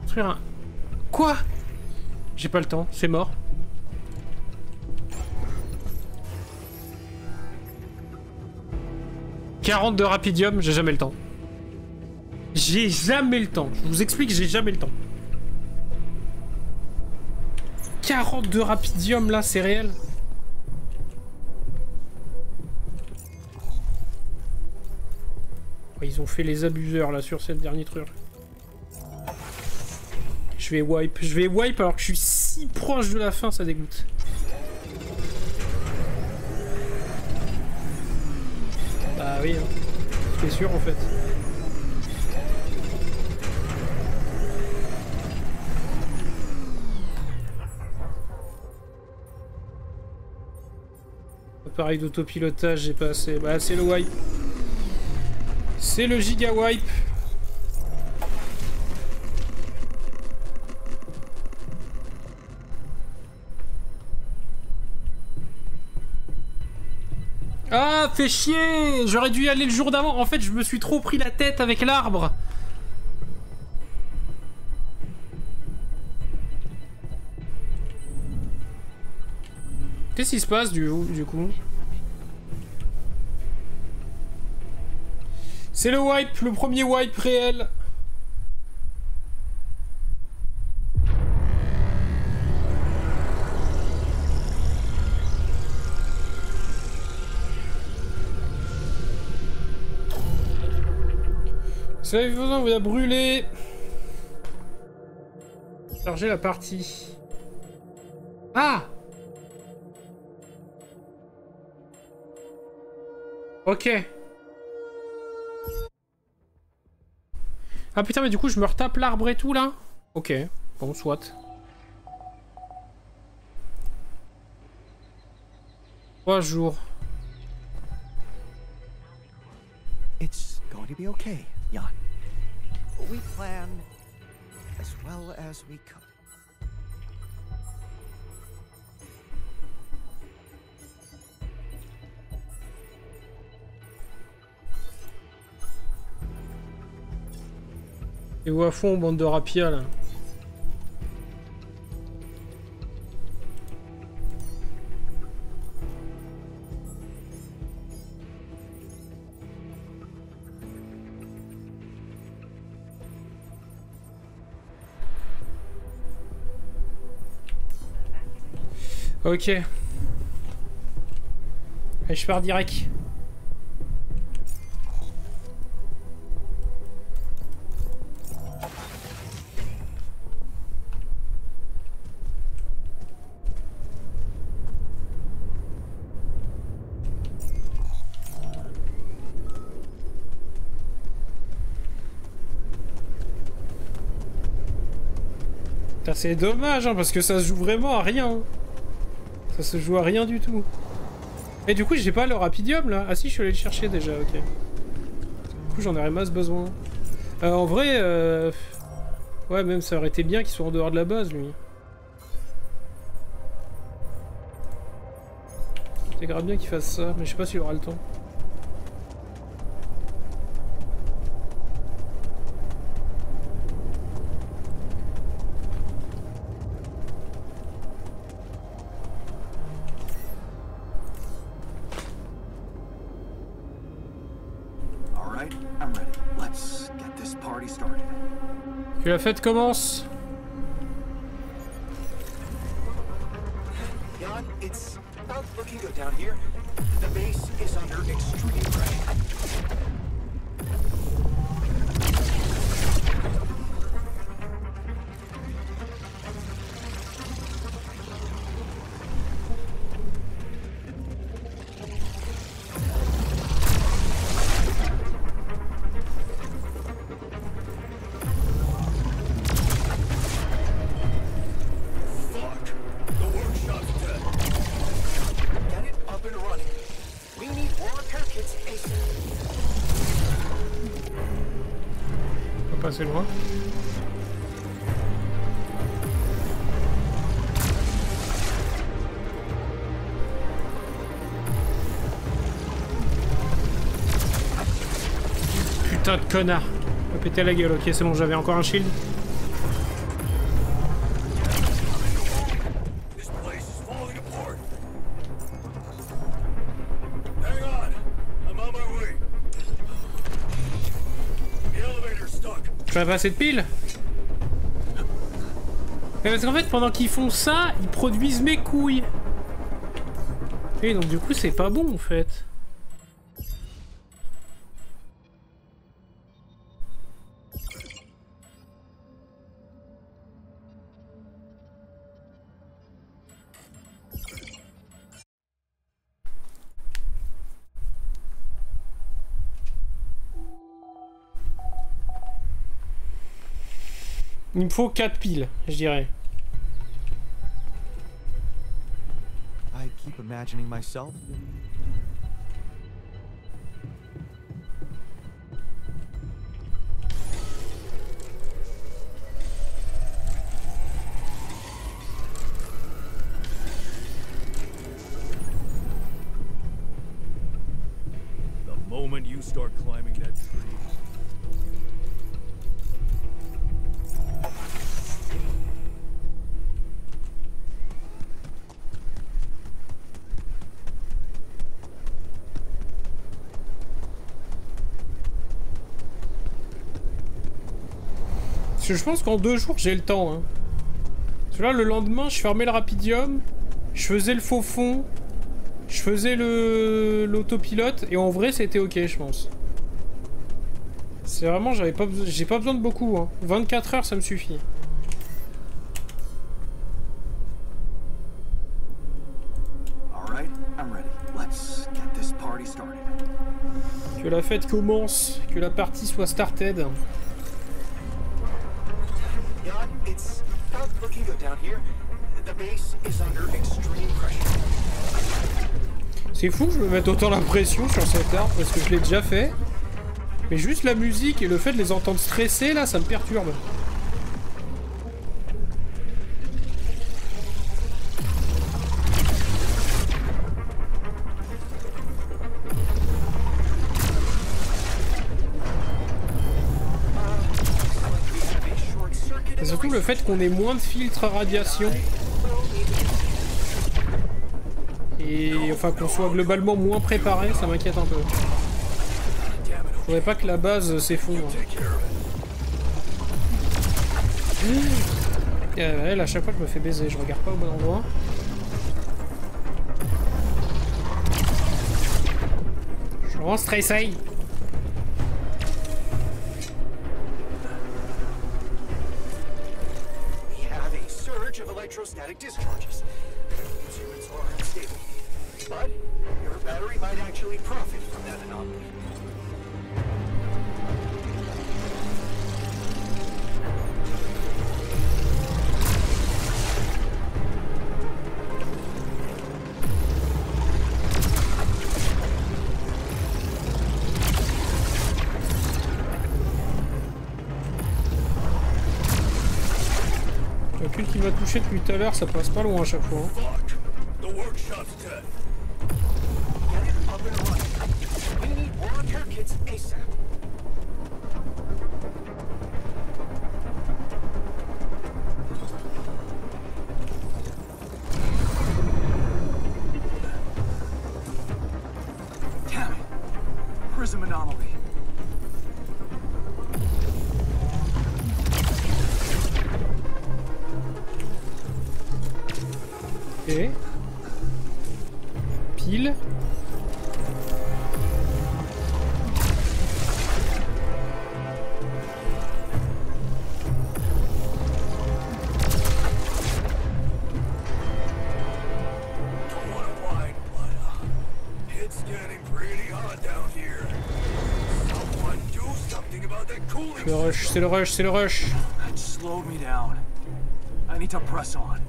Construire un... Quoi? J'ai pas le temps, c'est mort. « 40 de rapidium, j'ai jamais le temps. J'ai jamais le temps. Je vous explique, j'ai jamais le temps. 40 de rapidium, là, c'est réel. Oh, ils ont fait les abuseurs, là, sur cette dernière truc. Je vais wipe alors que je suis si proche de la fin, ça dégoûte. Bah oui, hein. C'est sûr en fait. Appareil d'autopilotage, j'ai pas assez. Bah c'est le wipe. C'est le giga wipe. Ah, fais chier! J'aurais dû y aller le jour d'avant. En fait, je me suis trop pris la tête avec l'arbre. Qu'est-ce qui se passe du coup? C'est le wipe, le premier wipe réel. Savez-vous, on va brûler. Charger la partie. Ah! Ok. Ah putain, mais du coup, je me retape l'arbre et tout, là? Ok. Bon, soit. 3 jours. It's going to be okay, Jan. We planned as well as we could. Et vous à fond, bande de rapias, là. Ok. Allez, je pars direct. C'est dommage, hein, parce que ça se joue vraiment à rien. Ça se joue à rien du tout. Et du coup, j'ai pas le rapidium là. Ah si, je suis allé le chercher déjà, ok. Du coup, j'en aurais masse besoin. En vrai, ouais, même ça aurait été bien qu'il soit en dehors de la base, lui. C'est grave bien qu'il fasse ça, mais je sais pas s'il aura le temps. Que la fête commence. Jan, it's not looking good down here. The base is under extreme pressure. pas assez loin. Putain de connard. Il m'a pété la gueule. Ok, c'est bon, j'avais encore un shield. J'avais pas assez de piles. Mais parce qu'en fait, pendant qu'ils font ça, ils produisent mes couilles. Et donc du coup, c'est pas bon en fait. Il me faut 4 piles, je dirais. I keep imagining myself. The moment you start climbing that tree. Parce que je pense qu'en 2 jours, j'ai le temps. Hein. Parce que là, le lendemain, je fermais le rapidium, je faisais le faux fond, je faisais l'autopilote, et en vrai, c'était ok, je pense. C'est vraiment, j'ai pas besoin de beaucoup. Hein. 24 heures, ça me suffit. Que la fête commence, que la partie soit started. C'est fou que je me mette autant la pression sur cette arme parce que je l'ai déjà fait. Mais juste la musique et le fait de les entendre stresser là, ça me perturbe. Et surtout le fait qu'on ait moins de filtres à radiation. Et enfin qu'on soit globalement moins préparé, ça m'inquiète un peu. Faudrait pas que la base s'effondre. Elle, à chaque fois je me fais baiser, je regarde pas au bon endroit. Je suis vraiment stressé. Electrostatic discharges. Instruments are unstable, but your battery might actually profit from that anomaly. Aucune qui m'a touché depuis tout à l'heure, ça passe pas loin à chaque fois. Hein. Damn it. Prism anomaly. Ok. Pile. Le rush, c'est le rush, c'est le rush. That slowed me down. I need to press on.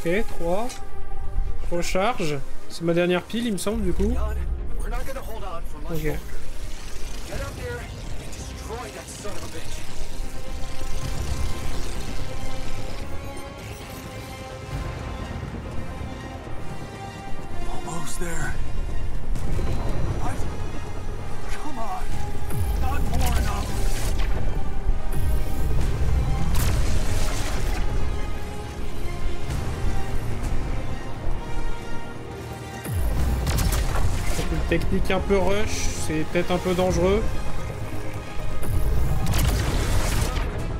Ok, 3. Recharge. C'est ma dernière pile, il me semble, du coup. Jan, we're not gonna hold on for much Ok. longer. Get up there and destroy that son of a bitch. Almost there. What? Come on. Not more enough. C'est une technique un peu rush, c'est peut-être un peu dangereux.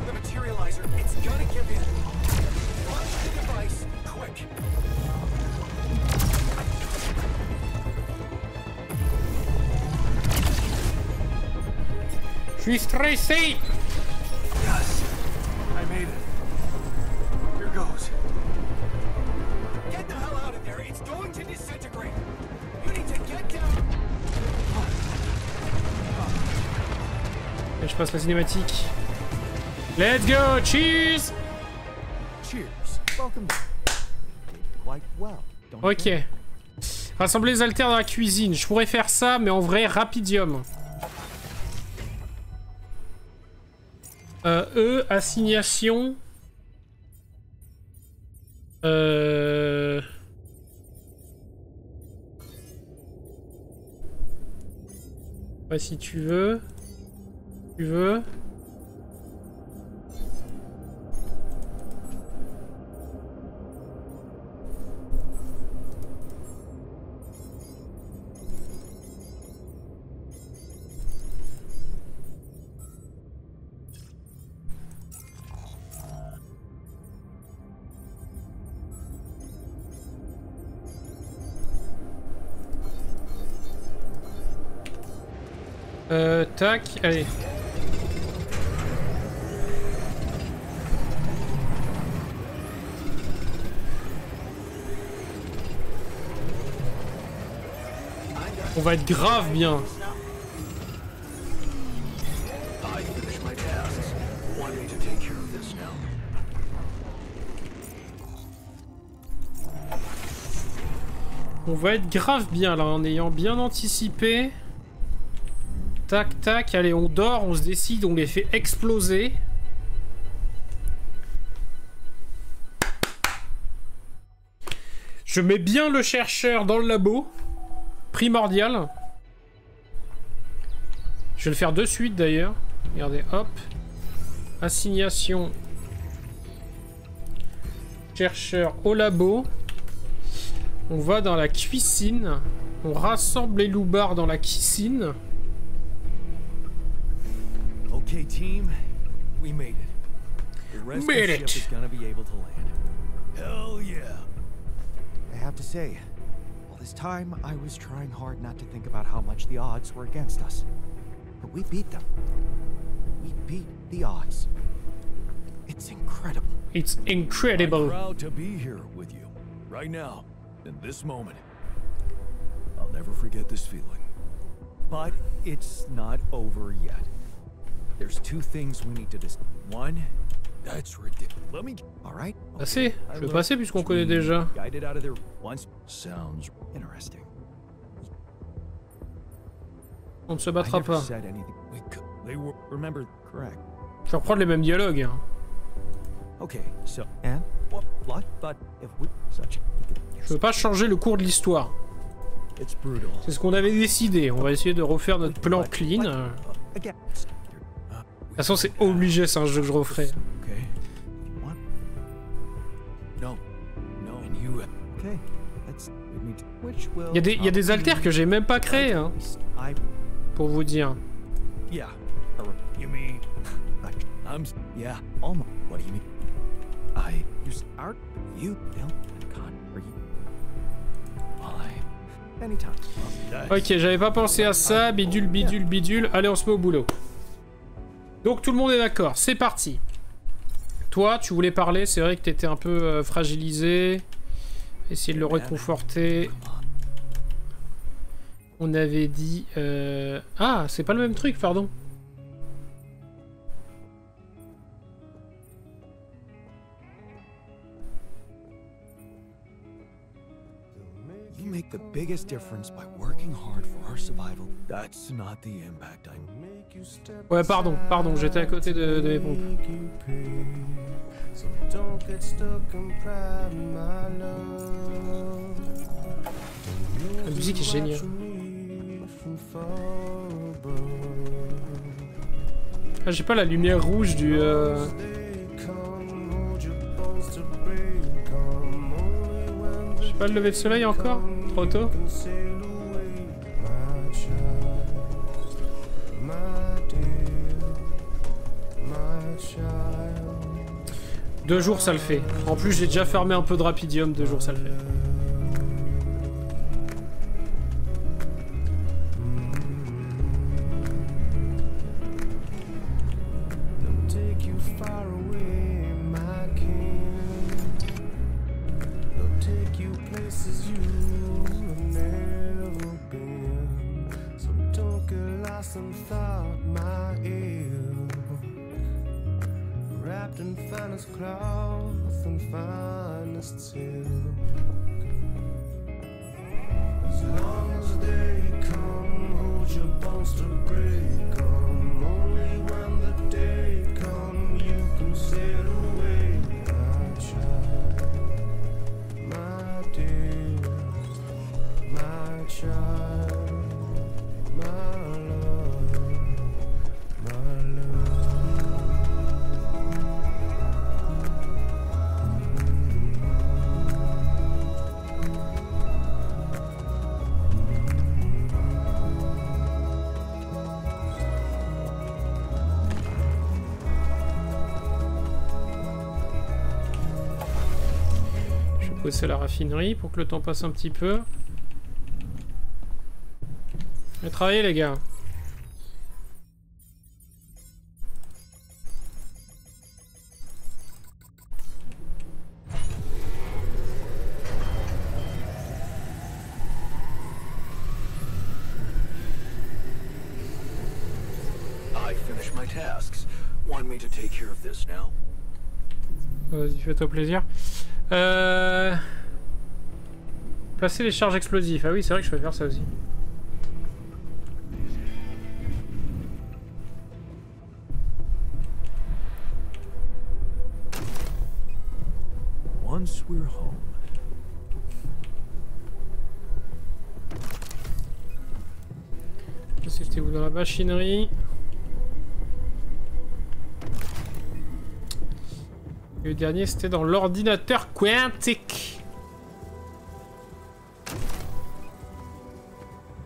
The materializer, it's gonna give in. Launch the device, quick. Je suis stressé! Yes. I made it. Here goes. Get the hell out of there. It's going to disintegrate. You need to get down. Et je passe la cinématique. Let's go! Cheers! Cheers. Welcome back. Did quite well, don't you Ok. think? Rassembler les haltères dans la cuisine. Je pourrais faire ça, mais en vrai, rapidium. Assignation. Ouais, si tu veux. Tu veux. Tac, allez. On va être grave bien. I finished my tasks. Want me to take care of this now? On va être grave bien là, en ayant bien anticipé. Tac, tac, allez, on dort, on se décide, on les fait exploser. Je mets bien le chercheur dans le labo. Primordial. Je vais le faire de suite d'ailleurs. Regardez, hop. Assignation. Chercheur au labo. On va dans la cuisine. On rassemble les loupards dans la cuisine. Okay, team. We made it. The rest of Made the it. ship is gonna be able to land. Hell yeah. I have to say, all this time I was trying hard not to think about how much the odds were against us. But we beat them. We beat the odds. It's incredible. It's incredible. I'm proud to be here with you, right now, in this moment. I'll never forget this feeling. But it's not over yet. There's two things we need to discuss. One, That's ridiculous. Let me all right? Passer. Je vais passer puisqu'on connaît déjà. Guided out of there once. sounds Interesting. On ne se I battra never pas. said anything. we they were remember Correct. Je vais reprendre les mêmes dialogues. Hein. Okay, so and what? But if we such Je veux pas changer le cours de l'histoire. it's brutal. C'est ce qu'on avait décidé. On va essayer de refaire notre plan clean. De again. toute façon, c'est obligé, c'est un jeu que je referai. Okay. What? No. No, and you. Okay. Let's we need to, which will Il y a des alters que j'ai même pas créés, hein, I pour vous dire. Yeah. You mean? Yeah. almost. What do you mean? I use art. You Bill. God, are you anytime? Ok, j'avais pas pensé à ça. Bidule, bidule, bidule. Allez, on se met au boulot. Donc tout le monde est d'accord. C'est parti. Toi, tu voulais parler. C'est vrai que t'étais un peu fragilisé. Essayer de le réconforter. On avait dit... Ah, c'est pas le même truc, pardon. the biggest difference by working hard for our survival. That's not the impact I Make you step Ouais, pardon, j'étais à côté de mes pompes. make you pay. So don't get stuck in pride, my love. La musique est géniale. From far above. Ah, j'ai pas la lumière rouge du... J'ai pas le lever de soleil encore? Trop tôt? 2 jours ça le fait. En plus j'ai déjà fermé un peu de rapidium, 2 jours ça le fait. Cloth and finest silk. As long as they come, hold your bones to break 'em. Only when the day comes, you can sail away, my child, my dear, my child, my love, my love. C'est la raffinerie pour que le temps passe un petit peu. Mais travaillez les gars. I finished my tasks. Want me to take care of this now? Vas-y, fais-toi plaisir. Placer les charges explosives. Ah oui, c'est vrai que je peux faire ça aussi. Once we're home. C'était où dans la machinerie? Le dernier c'était dans l'ordinateur quantique.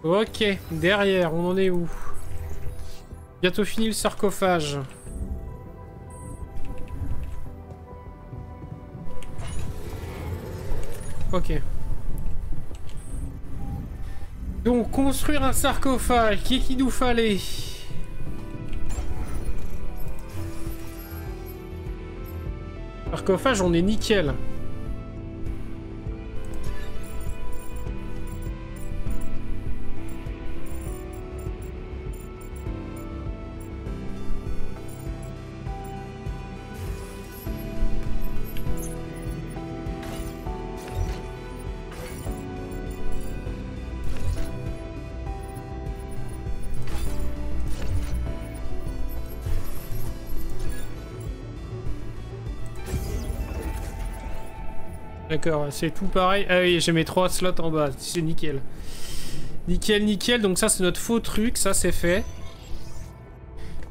Ok, derrière, on en est où? Bientôt fini le sarcophage. Ok. Donc construire un sarcophage, qu'est-ce qu'il nous fallait? Sarcophage, on est nickel. D'accord, c'est tout pareil. Ah oui, j'ai mes 3 slots en bas, c'est nickel. Nickel, nickel. Donc ça, c'est notre faux truc, ça c'est fait.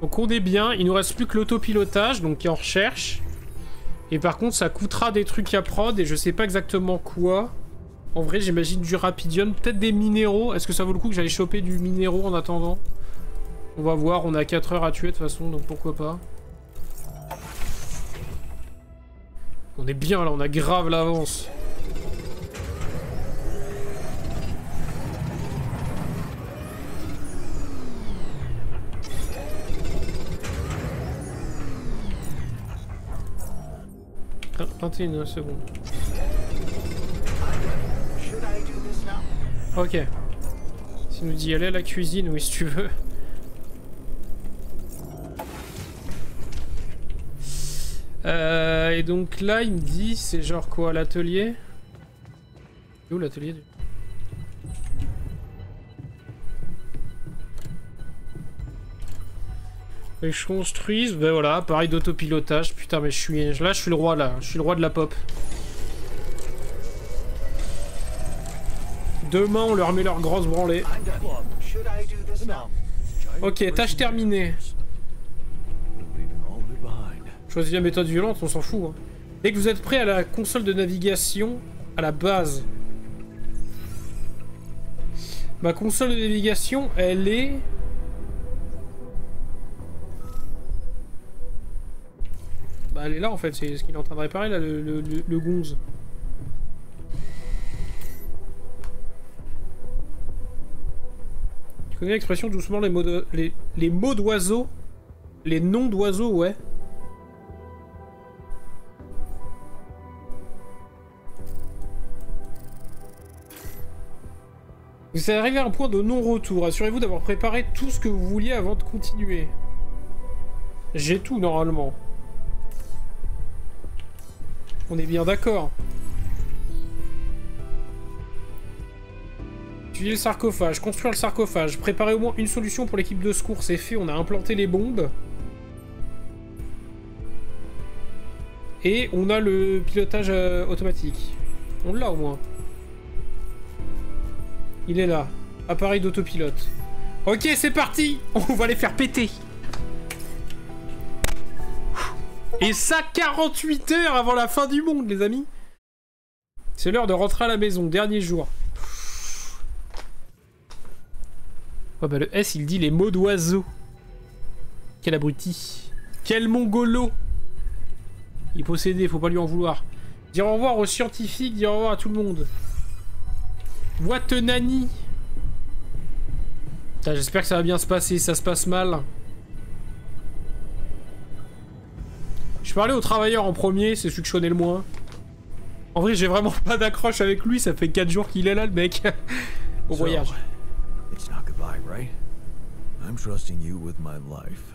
Donc on est bien. Il nous reste plus que l'autopilotage, donc qui est en recherche. Et par contre, ça coûtera des trucs à prod et je sais pas exactement quoi. En vrai, j'imagine du rapidium, peut-être des minéraux. Est-ce que ça vaut le coup que j'aille choper du minéraux en attendant? On va voir, on a 4 heures à tuer de toute façon, donc pourquoi pas. On est bien là, on a grave l'avance. Ah, 21 secondes. Ok. S'il nous dit aller à la cuisine, oui si tu veux. Et donc là, il me dit, c'est genre quoi, l'atelier? Où l'atelier? Et je construise, ben voilà, appareil d'autopilotage. Putain, mais je suis le roi là, je suis le roi de la pop. Demain, on leur met leur grosse branlée. Should I do this now? Ok, tâche terminée. Choisis la méthode violente, on s'en fout. Hein. Dès que vous êtes prêt à la console de navigation, à la base. Ma console de navigation, elle est... Bah elle est là en fait, c'est ce qu'il est en train de réparer là, le gonze. Tu connais l'expression doucement les mots d'oiseaux? Les noms d'oiseaux, ouais. Vous êtes arrivé à un point de non-retour. Assurez-vous d'avoir préparé tout ce que vous vouliez avant de continuer. J'ai tout normalement. On est bien d'accord. Utiliser le sarcophage, construire le sarcophage, préparer au moins une solution pour l'équipe de secours, c'est fait, on a implanté les bombes. Et on a le pilotage automatique. On l'a au moins. Il est là. Appareil d'autopilote. Ok, c'est parti. On va les faire péter. Et ça, 48 heures avant la fin du monde, les amis. C'est l'heure de rentrer à la maison, dernier jour. Oh bah le S, il dit les mots d'oiseau. Quel abruti. Quel mongolo. Il est possédé, faut pas lui en vouloir. Dire au revoir aux scientifiques, dire au revoir à tout le monde. What a nanny. J'espère que ça va bien se passer, ça se passe mal. Je parlais aux travailleurs en premier, c'est celui que je connais le moins. En vrai, j'ai vraiment pas d'accroche avec lui, ça fait 4 jours qu'il est là, le mec. Bon voyage. It's not goodbye, right? I'm trusting you with my life.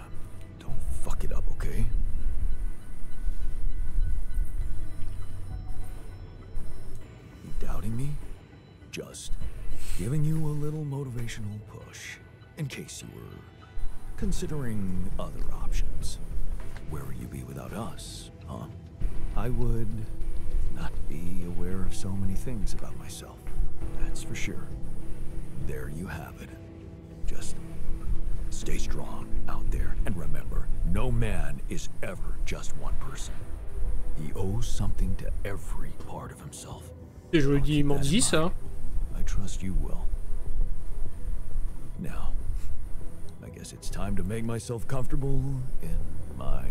Don't fuck it up, okay? You doubting me? Just giving you a little motivational push, in case you were considering other options. Where would you be without us, huh? I would not be aware of so many things about myself, that's for sure. There you have it. Just stay strong out there, and remember, no man is ever just one person. He owes something to every part of himself. C'est joliment dit ça. I trust you will. Now, I guess it's time to make myself comfortable in my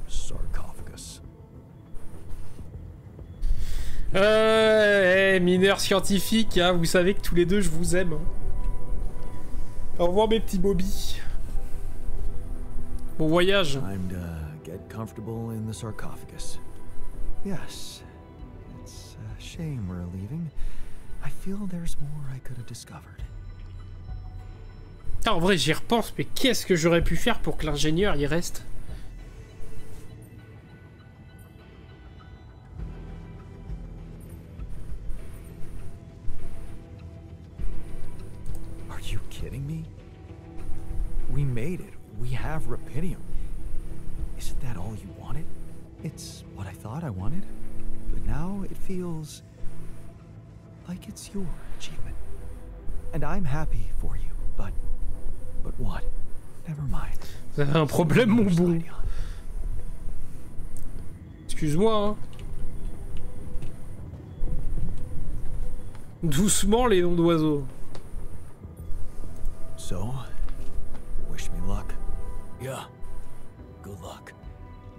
sarcophagus. Mineur scientifique, hein, vous savez que tous les deux je vous aime. Hein. Au revoir mes petits bobbies. Bon voyage. Time to get comfortable in the sarcophagus. Yes, it's a shame we're leaving. I feel there's more I could have discovered. Putain, en vrai j'y repense, mais qu'est-ce que j'aurais pu faire pour que l'ingénieur y reste? Are you kidding me? We made it. We have Rapidium. Isn't that all you wanted? It's what I thought I wanted. But now it feels like it's your achievement. And I'm happy for you, but what? Never mind. Vous avez un problème, mon bon. Excuse-moi, hein. Doucement, les noms d'oiseaux. So, wish me luck. Yeah, good luck.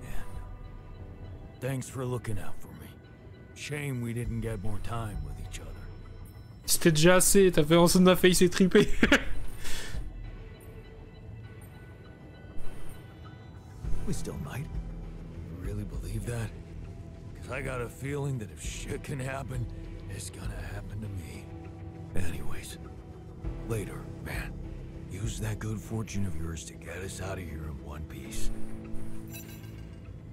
And thanks for looking out for me. Shame we didn't get more time with each other. C'était déjà assez, t'as fait en son a failli s'étriper. We still might. You really believe that? Because I got a feeling that if shit can happen, it's gonna happen to me. Anyways, later, man. Use that good fortune of yours to get us out of here in one piece.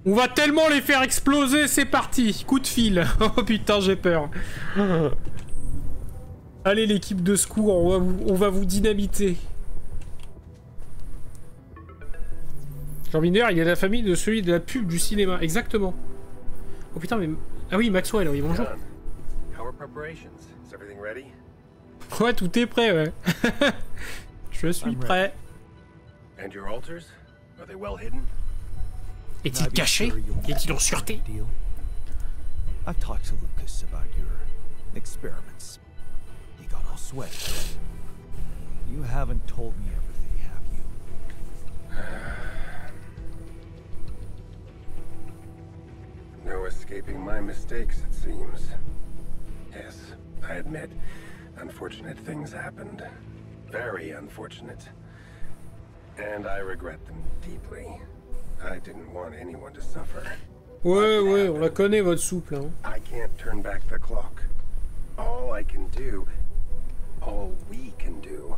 On va tellement les faire exploser, c'est parti. Coup de fil. Oh putain, j'ai peur. Allez l'équipe de secours, on va vous dynamiter. Jean-Binder, il est de la famille de celui de la pub du cinéma. Exactement. Oh putain, mais... Ah oui, Maxwell, oui, bonjour. John, how are preparations? Is everything ready? Ouais, tout est prêt, ouais. Je suis prêt. And your altars? Are they well hidden? Est-il caché? Est-il en sûreté? I've talked to Lucas about your experiments. He got all sweaty. You haven't told me everything, have you? No escaping my mistakes, it seems. Yes, I admit, unfortunate things happened. Very unfortunate. And I regret them deeply. I didn't want anyone to suffer. Ouais, ouais, on la connaît, votre soupe, là. I can't turn back the clock. All I can do, all we can do,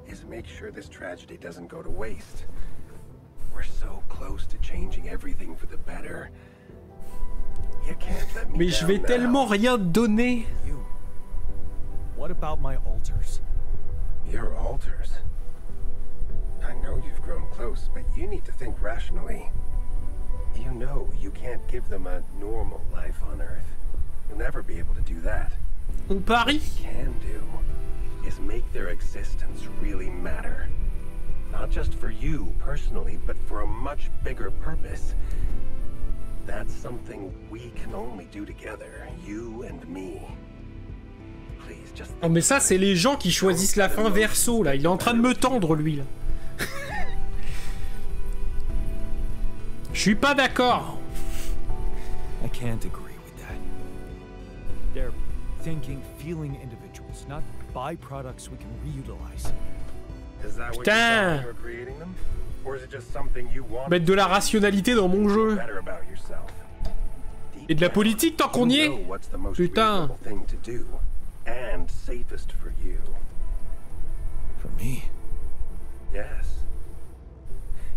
is make sure this tragedy doesn't go to waste. We're so close to changing everything for the better. You can't let me Mais je vais down tellement now. rien donner. You. What about my altars? Your altars. I know you've grown close, but you need to think rationally. You know you can't give them a normal life on Earth. You'll never be able to do that. On parie? What you can do is make their existence really matter. Not just for you personally, but for a much bigger purpose. That's something we can only do together, you and me. Please, just Non mais ça, c'est les gens qui choisissent la fin verso, là. Il est en train de me tendre, lui, là. Je suis pas d'accord. I can't agree with that. They're thinking, feeling individuals, not byproducts we can reutilize. Is that what you Putain. thought when you were creating them? Or is it just something you want Mettre de la rationalité dans mon jeu. better about yourself? Et de la politique tant qu'on y est. You know what's the most Putain. reasonable thing to do and safest for you. For me? Yes.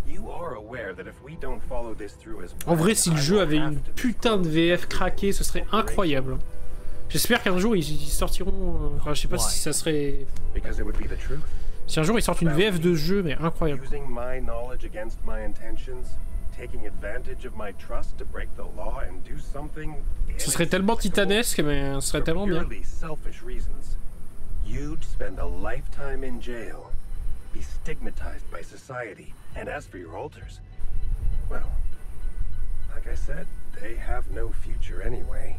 You are aware that if we don't follow this through as En vrai, si le jeu avait une putain de VF craquée, ce serait incroyable. J'espère qu'un jour ils sortiront. Enfin, je sais pas si ça serait. because it would be the truth. Si un jour ils sortent une VF de jeu, mais incroyable. Using my knowledge against my intentions, taking advantage of my trust to break the law and do something Ce serait tellement titanesque, mais ce serait for tellement bien. purely selfish reasons. You'd spend a lifetime in jail, be stigmatized by society, and as for your altars, well, like I said, they have no future anyway.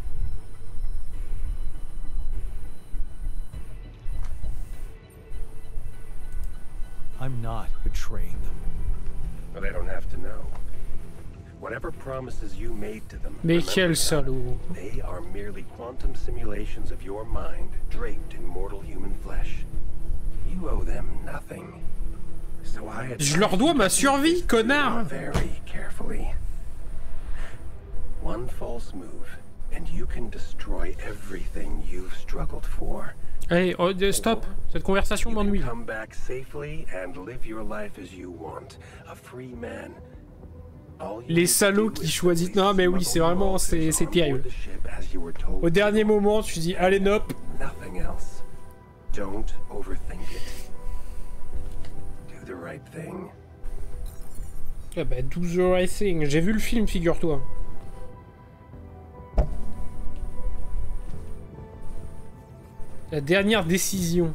I'm not betraying them. But they don't have to know. Whatever promises you made to them, Mais remember quel that salaud. they are merely quantum simulations of your mind draped in mortal human flesh. You owe them nothing. So I Je leur dois ma survie, connard. very carefully. One false move, and you can destroy everything you've struggled for. Allez, oh, stop. Cette conversation You can m'ennuie. come back safely and live your life as you want, a free man. All you Les need to salauds do qui is choisissent. simply Non, mais oui, smuggle c'est vraiment, the c'est altars on terrible. board the ship as you were told Au to dernier do. moment, tu dis, allez, nope. Nothing else. Don't overthink it. Do the right thing. Ah bah, do the right thing. J'ai vu le film, figure-toi. La dernière décision.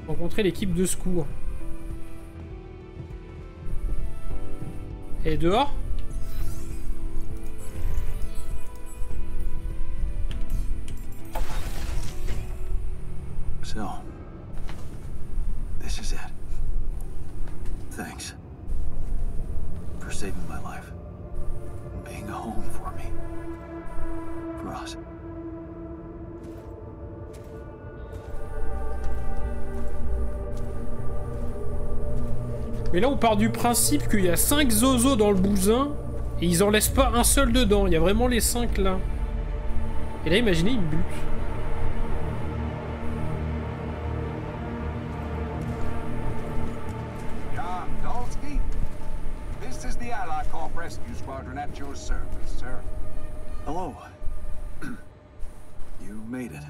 Rencontrer l'équipe de secours. Elle est dehors? So, this is it. Thanks for saving my life and being a home for me. For us. Mais là, on part du principe qu'il y a 5 zozos dans le bousin et ils en laissent pas un seul dedans. Il y a vraiment les 5 là. Et là, imaginez, ils me butent. Dolsky, this is the Allied Corp Rescue Squadron at your service, sir. Hello. You made it.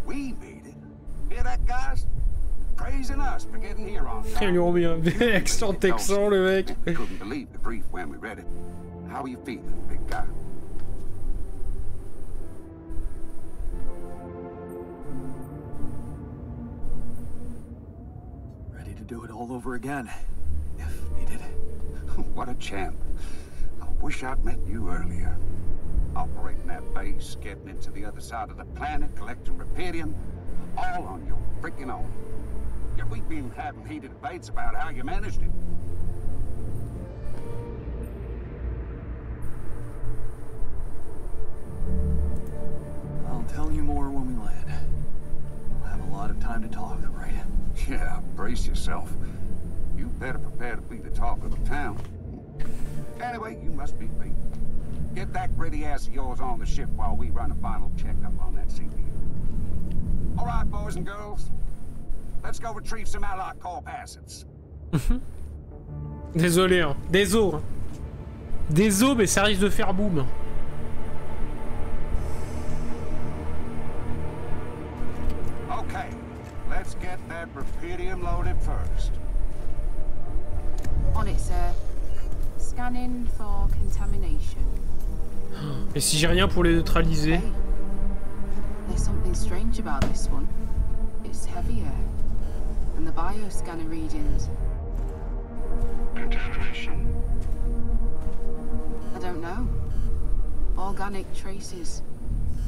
We made it. Hear that, guys? praising us for getting here on Il time. lui remet un accent texan, le mec. We couldn't believe the brief when we read it. How are you feeling, big guy? Ready to do it all over again, if needed. What a champ. I wish I'd met you earlier. Operating that base, getting into the other side of the planet, collecting Rapidium, all on your freaking own. Yet we've been having heated debates about how you managed it. I'll tell you more when we land. We'll have a lot of time to talk, right? Yeah, brace yourself. You better prepare to be the talk of the town. Anyway, you must be beat. Get that gritty ass of yours on the ship while we run a final checkup on that CPU. All right, boys and girls. Let's go retrieve some Allied Corp assets. Désolé, hein. Désolé. Hein. Désolé, mais ça risque de faire boum. Okay, let's get that Rapidium loaded first. On it, sir. Scanning for contamination. Et si j'ai rien pour les neutraliser? Hey, there's something strange about this one. It's heavier. And the bioscanner readings. Contamination? I don't know. Organic traces.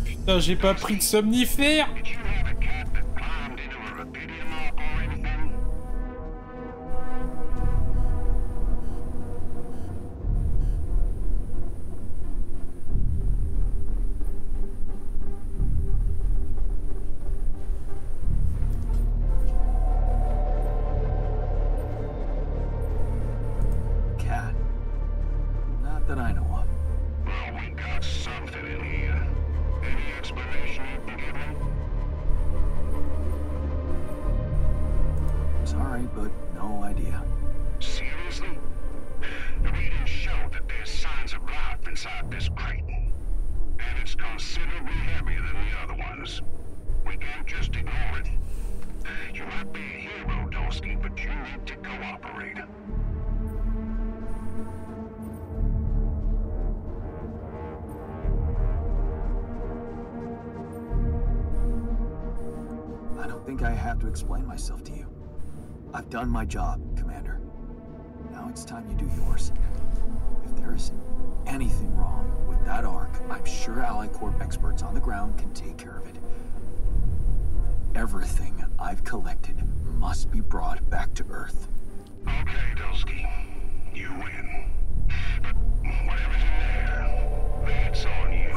Putain, j'ai pas pris de somnifère. Did you have a cat that climbed into a Rapidium lock or anything? Cat. Not that I know of. Well, we got something in here. Any explanation you can give me? Sorry, but no idea. Seriously? The readings show that there's signs of life inside this crate. And it's considerably heavier than the other ones. We can't just ignore it. You might be a hero, Dolsky, but you need to cooperate. I don't think I have to explain myself to you. I've done my job, Commander. Now it's time you do yours. If there is anything wrong with that Ark, I'm sure Allied Corp experts on the ground can take care of it. Everything I've collected must be brought back to Earth. Okay, Dolsky. You win. But whatever's in there, that's on you.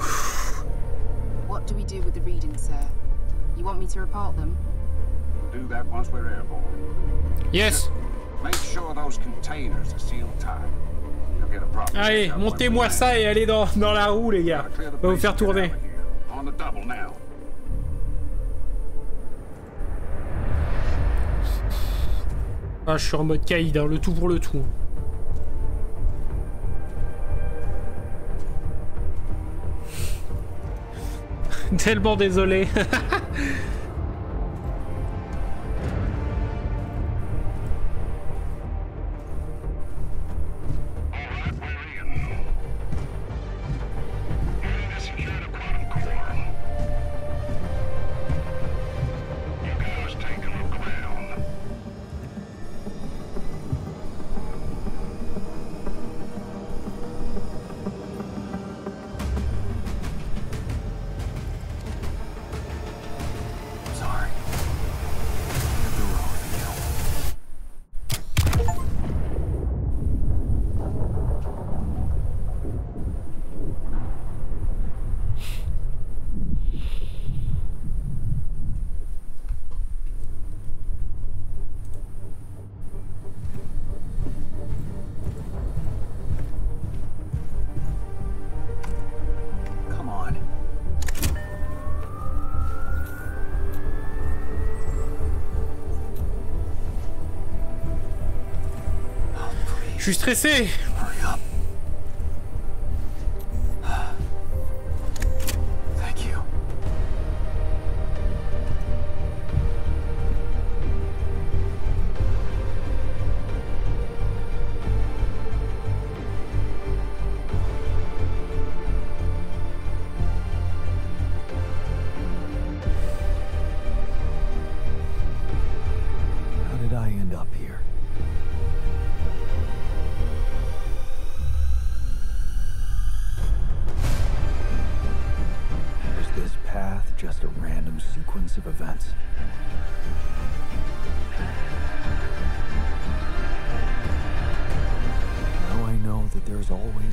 What do we do with the readings, sir? You want me to report them? We'll do that once we're airborne. Yes. Make sure those containers are sealed tight. You'll get a proper Allez, checkup montez-moi once we ça et allez dans la roue, les gars. land. Gotta clear the Va vous base faire and get tourner. out of here. On the double now. Ah, je suis en mode caïd, hein, le tout pour le tout. Tellement désolé. Sorry. The wrong of you. Come on. Oh, please. Je suis stressé. Hurry up. Thank you.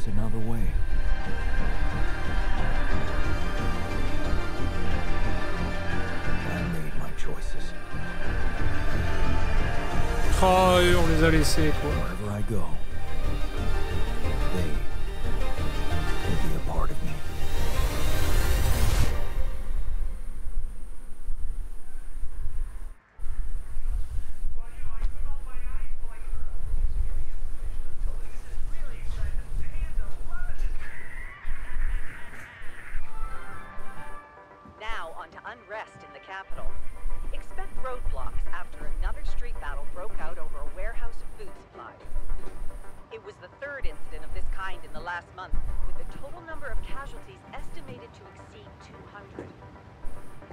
always another way. I made my choices. Oh, on les a laissés, quoi. Wherever I go, they will be a part of me. Now on to unrest in the capital. Expect roadblocks after another street battle broke out over a warehouse of food supplies. It was the third incident of this kind in the last month, with the total number of casualties estimated to exceed 200.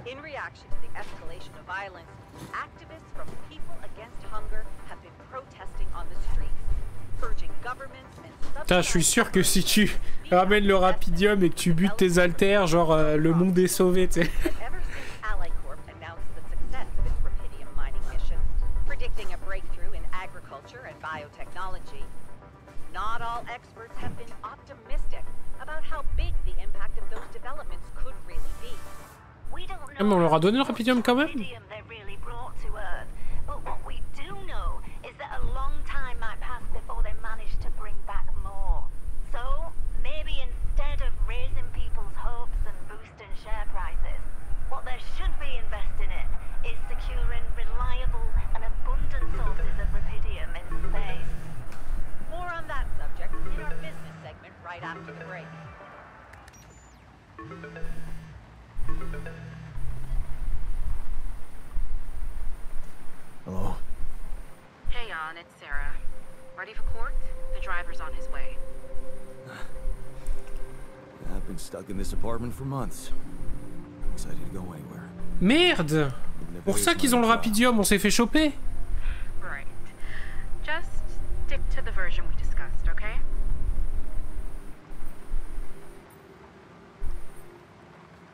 In reaction to the escalation of violence, activists from People Against Hunger have been protesting on the streets, urging governments and Putain, je suis sûr que si tu ramènes le rapidium et que tu butes tes haltères, genre le monde est sauvé, tu sais. Ever since AliCorp announced the success of its rubidium mining mission, predicting a breakthrough in agriculture and biotechnology, not all experts have been optimistic about how big the impact of those developments could really be. We don't know. Mais on leur a donné le rapidium quand même. They really brought to Earth, but what we do know is that a long time might pass before they manage to bring back more. So maybe instead of raising people's hopes and boosting share prices, what they should be investing in is securing reliable and abundant sources of rubidium in space. More on that subject in our business segment right after the break. Hello? Hey, Jan, it's Sarah. Ready for court? The driver's on his way. I've been stuck in this apartment for months. I'm excited to go anywhere. Merde! Pour ça qu'ils ont le rapidium, on s'est fait choper. Right. Just stick to the version we discussed, okay?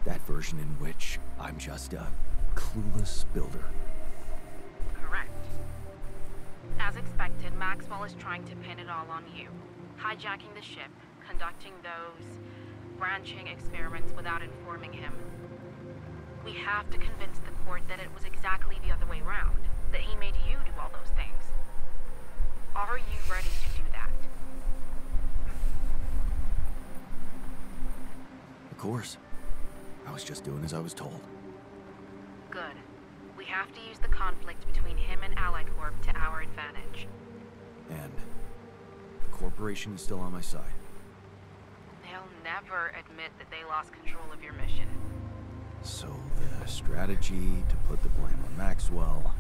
That version in which I'm just a clueless builder. Correct. As expected, Maxwell is trying to pin it all on you. Hijacking the ship, conducting those branching experiments without informing him. We have to convince the court that it was exactly the other way around, that he made you do all those things. Are you ready to do that? Of course. I was just doing as I was told. Good. We have to use the conflict between him and AliCorp to our advantage. And the corporation is still on my side. They'll never admit that they lost control of your mission. So the strategy to put the blame on Maxwell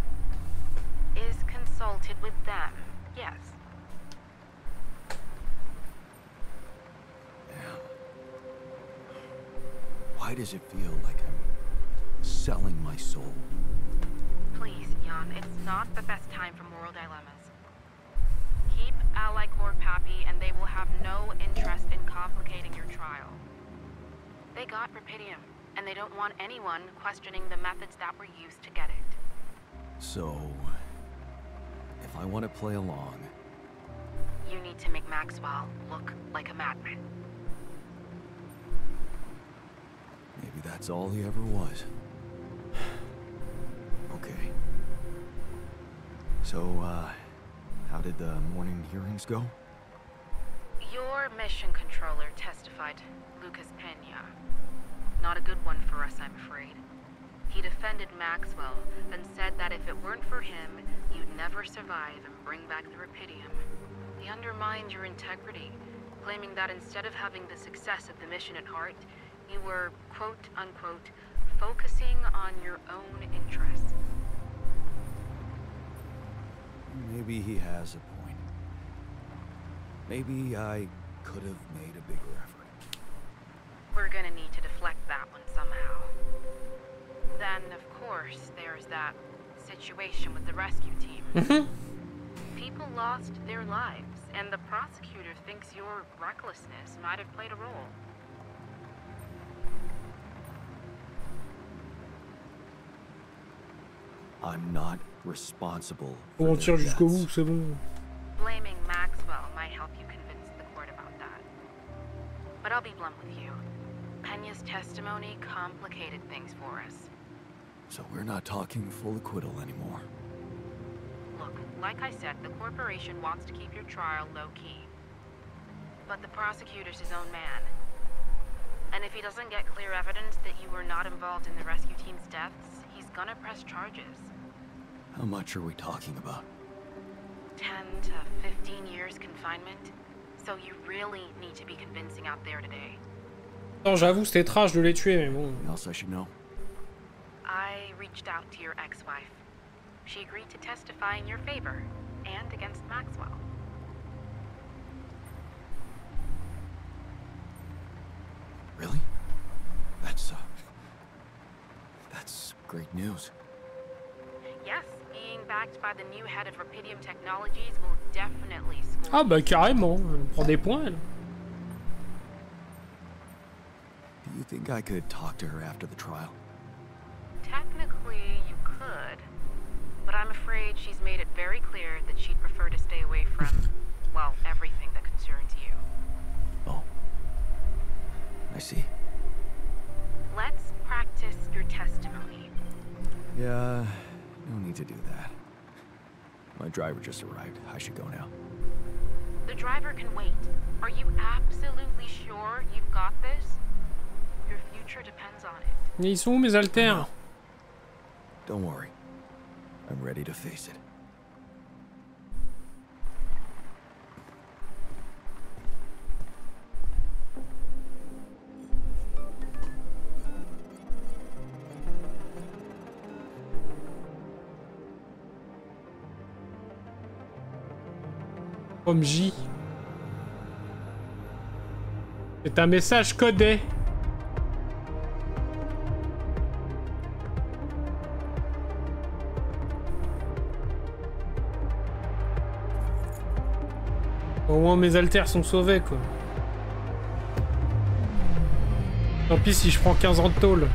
Is consulted with them, yes. Damn. Why does it feel like I'm selling my soul? Please, Jan, it's not the best time for moral dilemmas. Keep AliCorp happy and they will have no interest in complicating your trial. They got rubidium, and they don't want anyone questioning the methods that were used to get it. So, if I want to play along... You need to make Maxwell look like a madman. Maybe that's all he ever was. Okay. So, how did the morning hearings go? Your mission controller testified, Lucas Pena. Not a good one for us, I'm afraid. He defended Maxwell and said that if it weren't for him, you'd never survive and bring back the rubidium. He undermined your integrity, claiming that instead of having the success of the mission at heart, you were, quote-unquote, focusing on your own interests. Maybe he has a point. Maybe I could have made a bigger effort. We're gonna need to deflect that one somehow. Then, of course, there's that situation with the rescue team. People lost their lives, and the prosecutor thinks your recklessness might have played a role. I'm not responsible. On tire jusqu'au bout, c'est bon. Blaming Maxwell might help you convince the court about that. but I'll be blunt with you. Peña's testimony complicated things for us. So we're not talking full acquittal anymore. Look, like I said, the corporation wants to keep your trial low-key. But the prosecutor's his own man. And if he doesn't get clear evidence that you were not involved in the rescue team's deaths, he's gonna press charges. How much are we talking about? 10 to 15 years confinement. So you really need to be convincing out there today. Non, j'avoue, c'était trash de les tuer, mais bon. Anything else I should know? I reached out to your ex-wife. She agreed to testify in your favor, and against Maxwell. Really? That's great news. Yes, being backed by the new head of Rapidium Technologies will definitely score. Ah bah carrément, elle prend des points, elle. Do you think I could talk to her after the trial? Technically, you could, but I'm afraid she's made it very clear that she'd prefer to stay away from, well, everything that concerns you. Oh. I see. Let's practice your testimony. Yeah, no need to do that. My driver just arrived. I should go now. The driver can wait. Are you absolutely sure you've got this? Your future depends on it. Mais ils sont où mes haltères? Don't worry. I'm ready to face it. Comme J. C'est un message codé. Au moins mes haltères sont sauvés quoi. Tant pis si je prends 15 ans de tôle.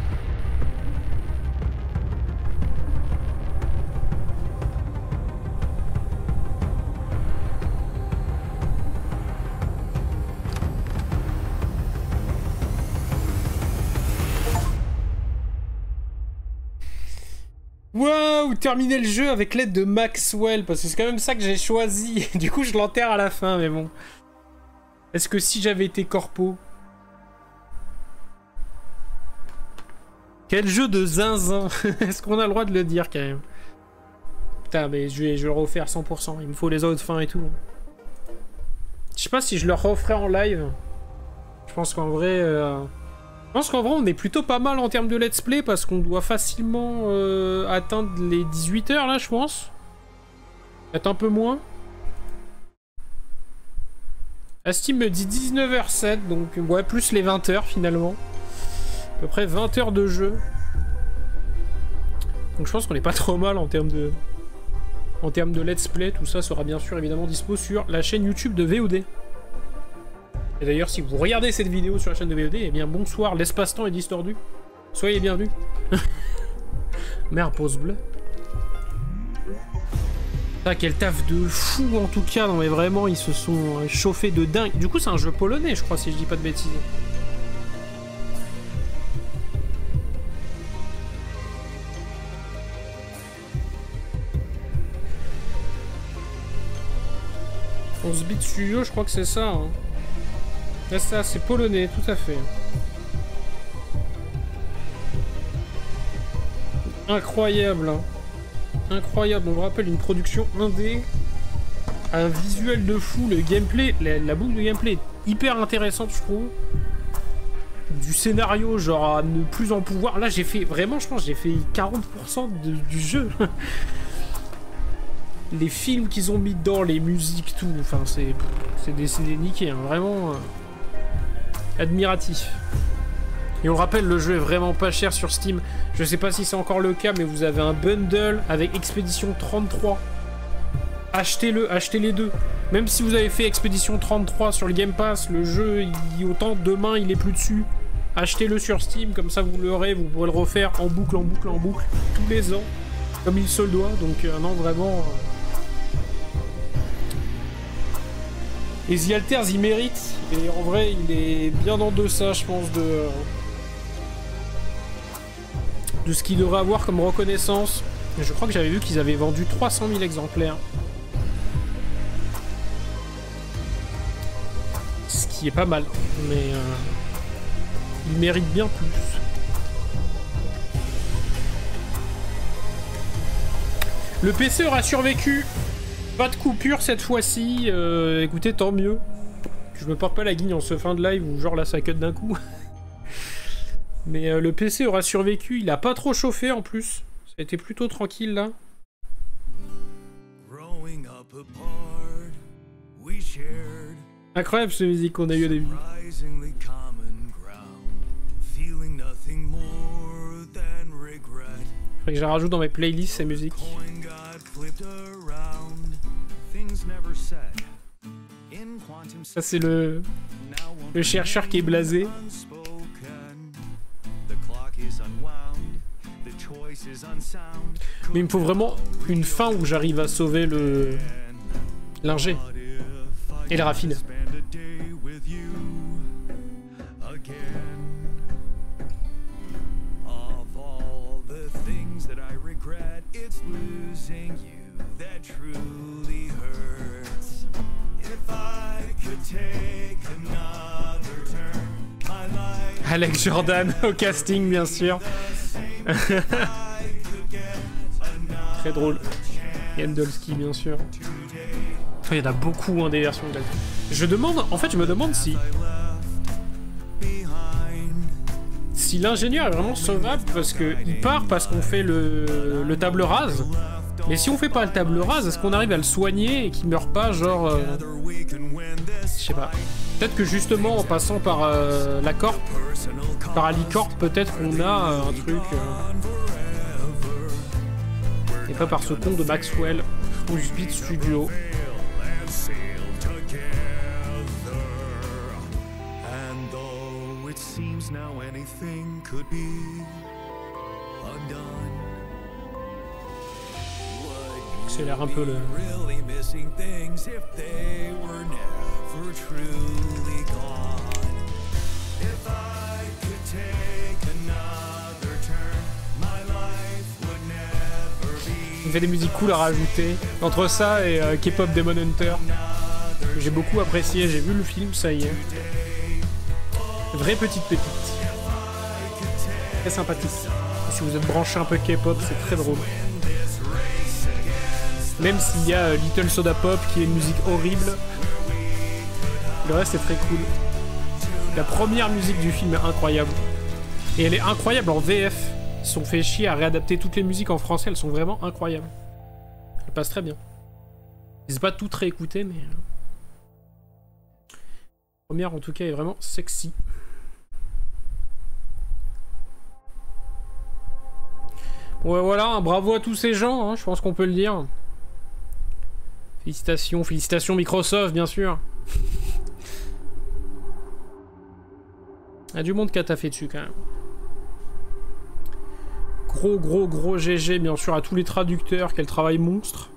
Waouh, terminer le jeu avec l'aide de Maxwell, parce que c'est quand même ça que j'ai choisi. Du coup, je l'enterre à la fin, mais bon. Est-ce que si j'avais été corpo... Quel jeu de zinzin. Est-ce qu'on a le droit de le dire, quand même? Putain, mais je vais le refaire 100%. Il me faut les autres fins et tout. Je sais pas si je le referai en live. Je pense qu'en vrai... on est plutôt pas mal en termes de let's play parce qu'on doit facilement atteindre les 18h là, je pense. Peut-être un peu moins. Steam me dit 19h07, donc ouais, plus les 20h finalement. À peu près 20 heures de jeu. Donc je pense qu'on est pas trop mal en termes de let's play. Tout ça sera bien sûr évidemment dispo sur la chaîne YouTube de VOD. Et d'ailleurs, si vous regardez cette vidéo sur la chaîne de VOD, eh bien bonsoir, l'espace-temps est distordu. Soyez bienvenus. Merde, pause bleue. Ah, quel taf de fou en tout cas, non mais vraiment, ils se sont chauffés de dingue. Du coup, c'est un jeu polonais, je crois, si je dis pas de bêtises. On se bite studio, je crois que c'est ça. Hein. C'est ça, c'est polonais, tout à fait. Incroyable. Hein. Incroyable, on vous rappelle une production indé. Un visuel de fou, le gameplay, la boucle de gameplay est hyper intéressante, je trouve. Du scénario, genre à ne plus en pouvoir. Là, j'ai fait, vraiment, je pense, j'ai fait 40% du jeu. Les films qu'ils ont mis dedans, les musiques, tout. Enfin, c'est des niqués, hein, vraiment admiratif. Et on le rappelle, le jeu est vraiment pas cher sur Steam. Je sais pas si c'est encore le cas, mais vous avez un bundle avec Expédition 33. Achetez-le, achetez les deux. Même si vous avez fait Expédition 33 sur le Game Pass, le jeu, autant demain, il est plus dessus. Achetez-le sur Steam, comme ça vous l'aurez, vous pourrez le refaire en boucle, en boucle, en boucle, tous les ans, comme il se le doit. Donc non, vraiment... Et The Alters, il mérite. Et en vrai, il est bien en deçà, je pense, de ce qu'il devrait avoir comme reconnaissance. Je crois que j'avais vu qu'ils avaient vendu 300 000 exemplaires. Ce qui est pas mal, mais il mérite bien plus. Le PC aura survécu. Pas de coupure cette fois-ci. Écoutez, tant mieux. Je me porte pas la guigne en ce fin de live où genre là ça cut d'un coup. Mais le PC aura survécu. Il a pas trop chauffé en plus. Ça a été plutôt tranquille là. Incroyable cette musique qu'on a eu au début. Faudrait que je la rajoute dans mes playlists ces musiques. Ça c'est le chercheur qui est blasé. Mais il me faut vraiment une fin où j'arrive à sauver l'ingé et le raffine. Alex Jordan au casting, bien sûr. Très drôle. Yann Dolsky, bien sûr. Il y en a beaucoup, hein, des versions de je me demande si l'ingénieur est vraiment sauvable parce qu'il part parce qu'on fait le table rase. Mais si on fait pas le table rase, est-ce qu'on arrive à le soigner et qu'il meurt pas, genre... je sais pas. Peut-être que justement, en passant par la Corp, par Alicorp, peut-être qu'on a un truc... et pas par ce con de Maxwell ou Speed Studio. C'est l'air un peu le... Il fait des musiques cool à rajouter. Entre ça et K-pop Demon Hunter, que j'ai beaucoup apprécié. J'ai vu le film, ça y est. Vraie petite pépite. Très sympathique. Et si vous êtes branché un peu K-pop, c'est très drôle. Même s'il y a Little Soda Pop qui est une musique horrible, le reste est très cool. La première musique du film est incroyable. Et elle est incroyable en VF. Ils se sont fait chier à réadapter toutes les musiques en français, elles sont vraiment incroyables. Elles passent très bien. Ils n'ont pas toutes réécoutées, mais... La première en tout cas est vraiment sexy. Bon voilà, hein, bravo à tous ces gens, hein, je pense qu'on peut le dire. Félicitations, félicitations Microsoft, bien sûr. Il y a du monde qui a taffé dessus, quand même. Gros GG, bien sûr, à tous les traducteurs, quel travail monstre.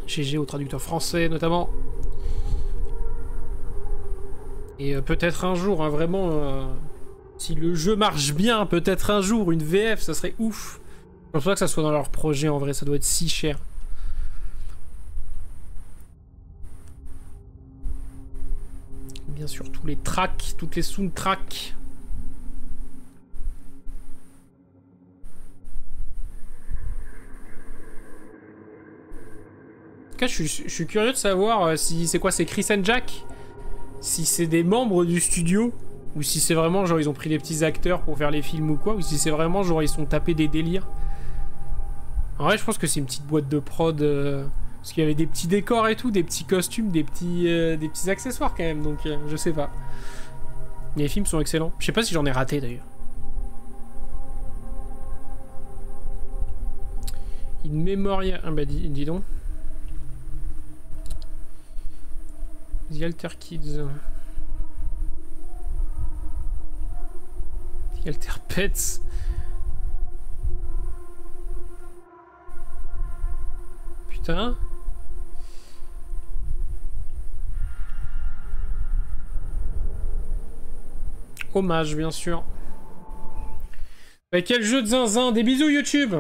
GG aux traducteurs français, notamment. Et peut-être un jour, hein, vraiment... si le jeu marche bien, peut-être un jour, une VF, ça serait ouf. Je pense pas que ça soit dans leur projet, en vrai, ça doit être si cher. Bien sûr, tous les tracks, toutes les soundtracks. En tout cas, je suis curieux de savoir si c'est quoi, c'est Chris and Jack, si c'est des membres du studio, ou si c'est vraiment genre ils ont pris les petits acteurs pour faire les films ou quoi, ou si c'est vraiment genre ils sont tapés des délires. En vrai, je pense que c'est une petite boîte de prod, parce qu'il y avait des petits décors et tout, des petits costumes, des petits accessoires quand même, donc je sais pas. Les films sont excellents. Je sais pas si j'en ai raté d'ailleurs. In Memoria... Ah bah dis donc. The Alter Kids. The Alter Pets. Putain. hommage, bien sûr. Quel jeu de zinzin. Des bisous YouTube.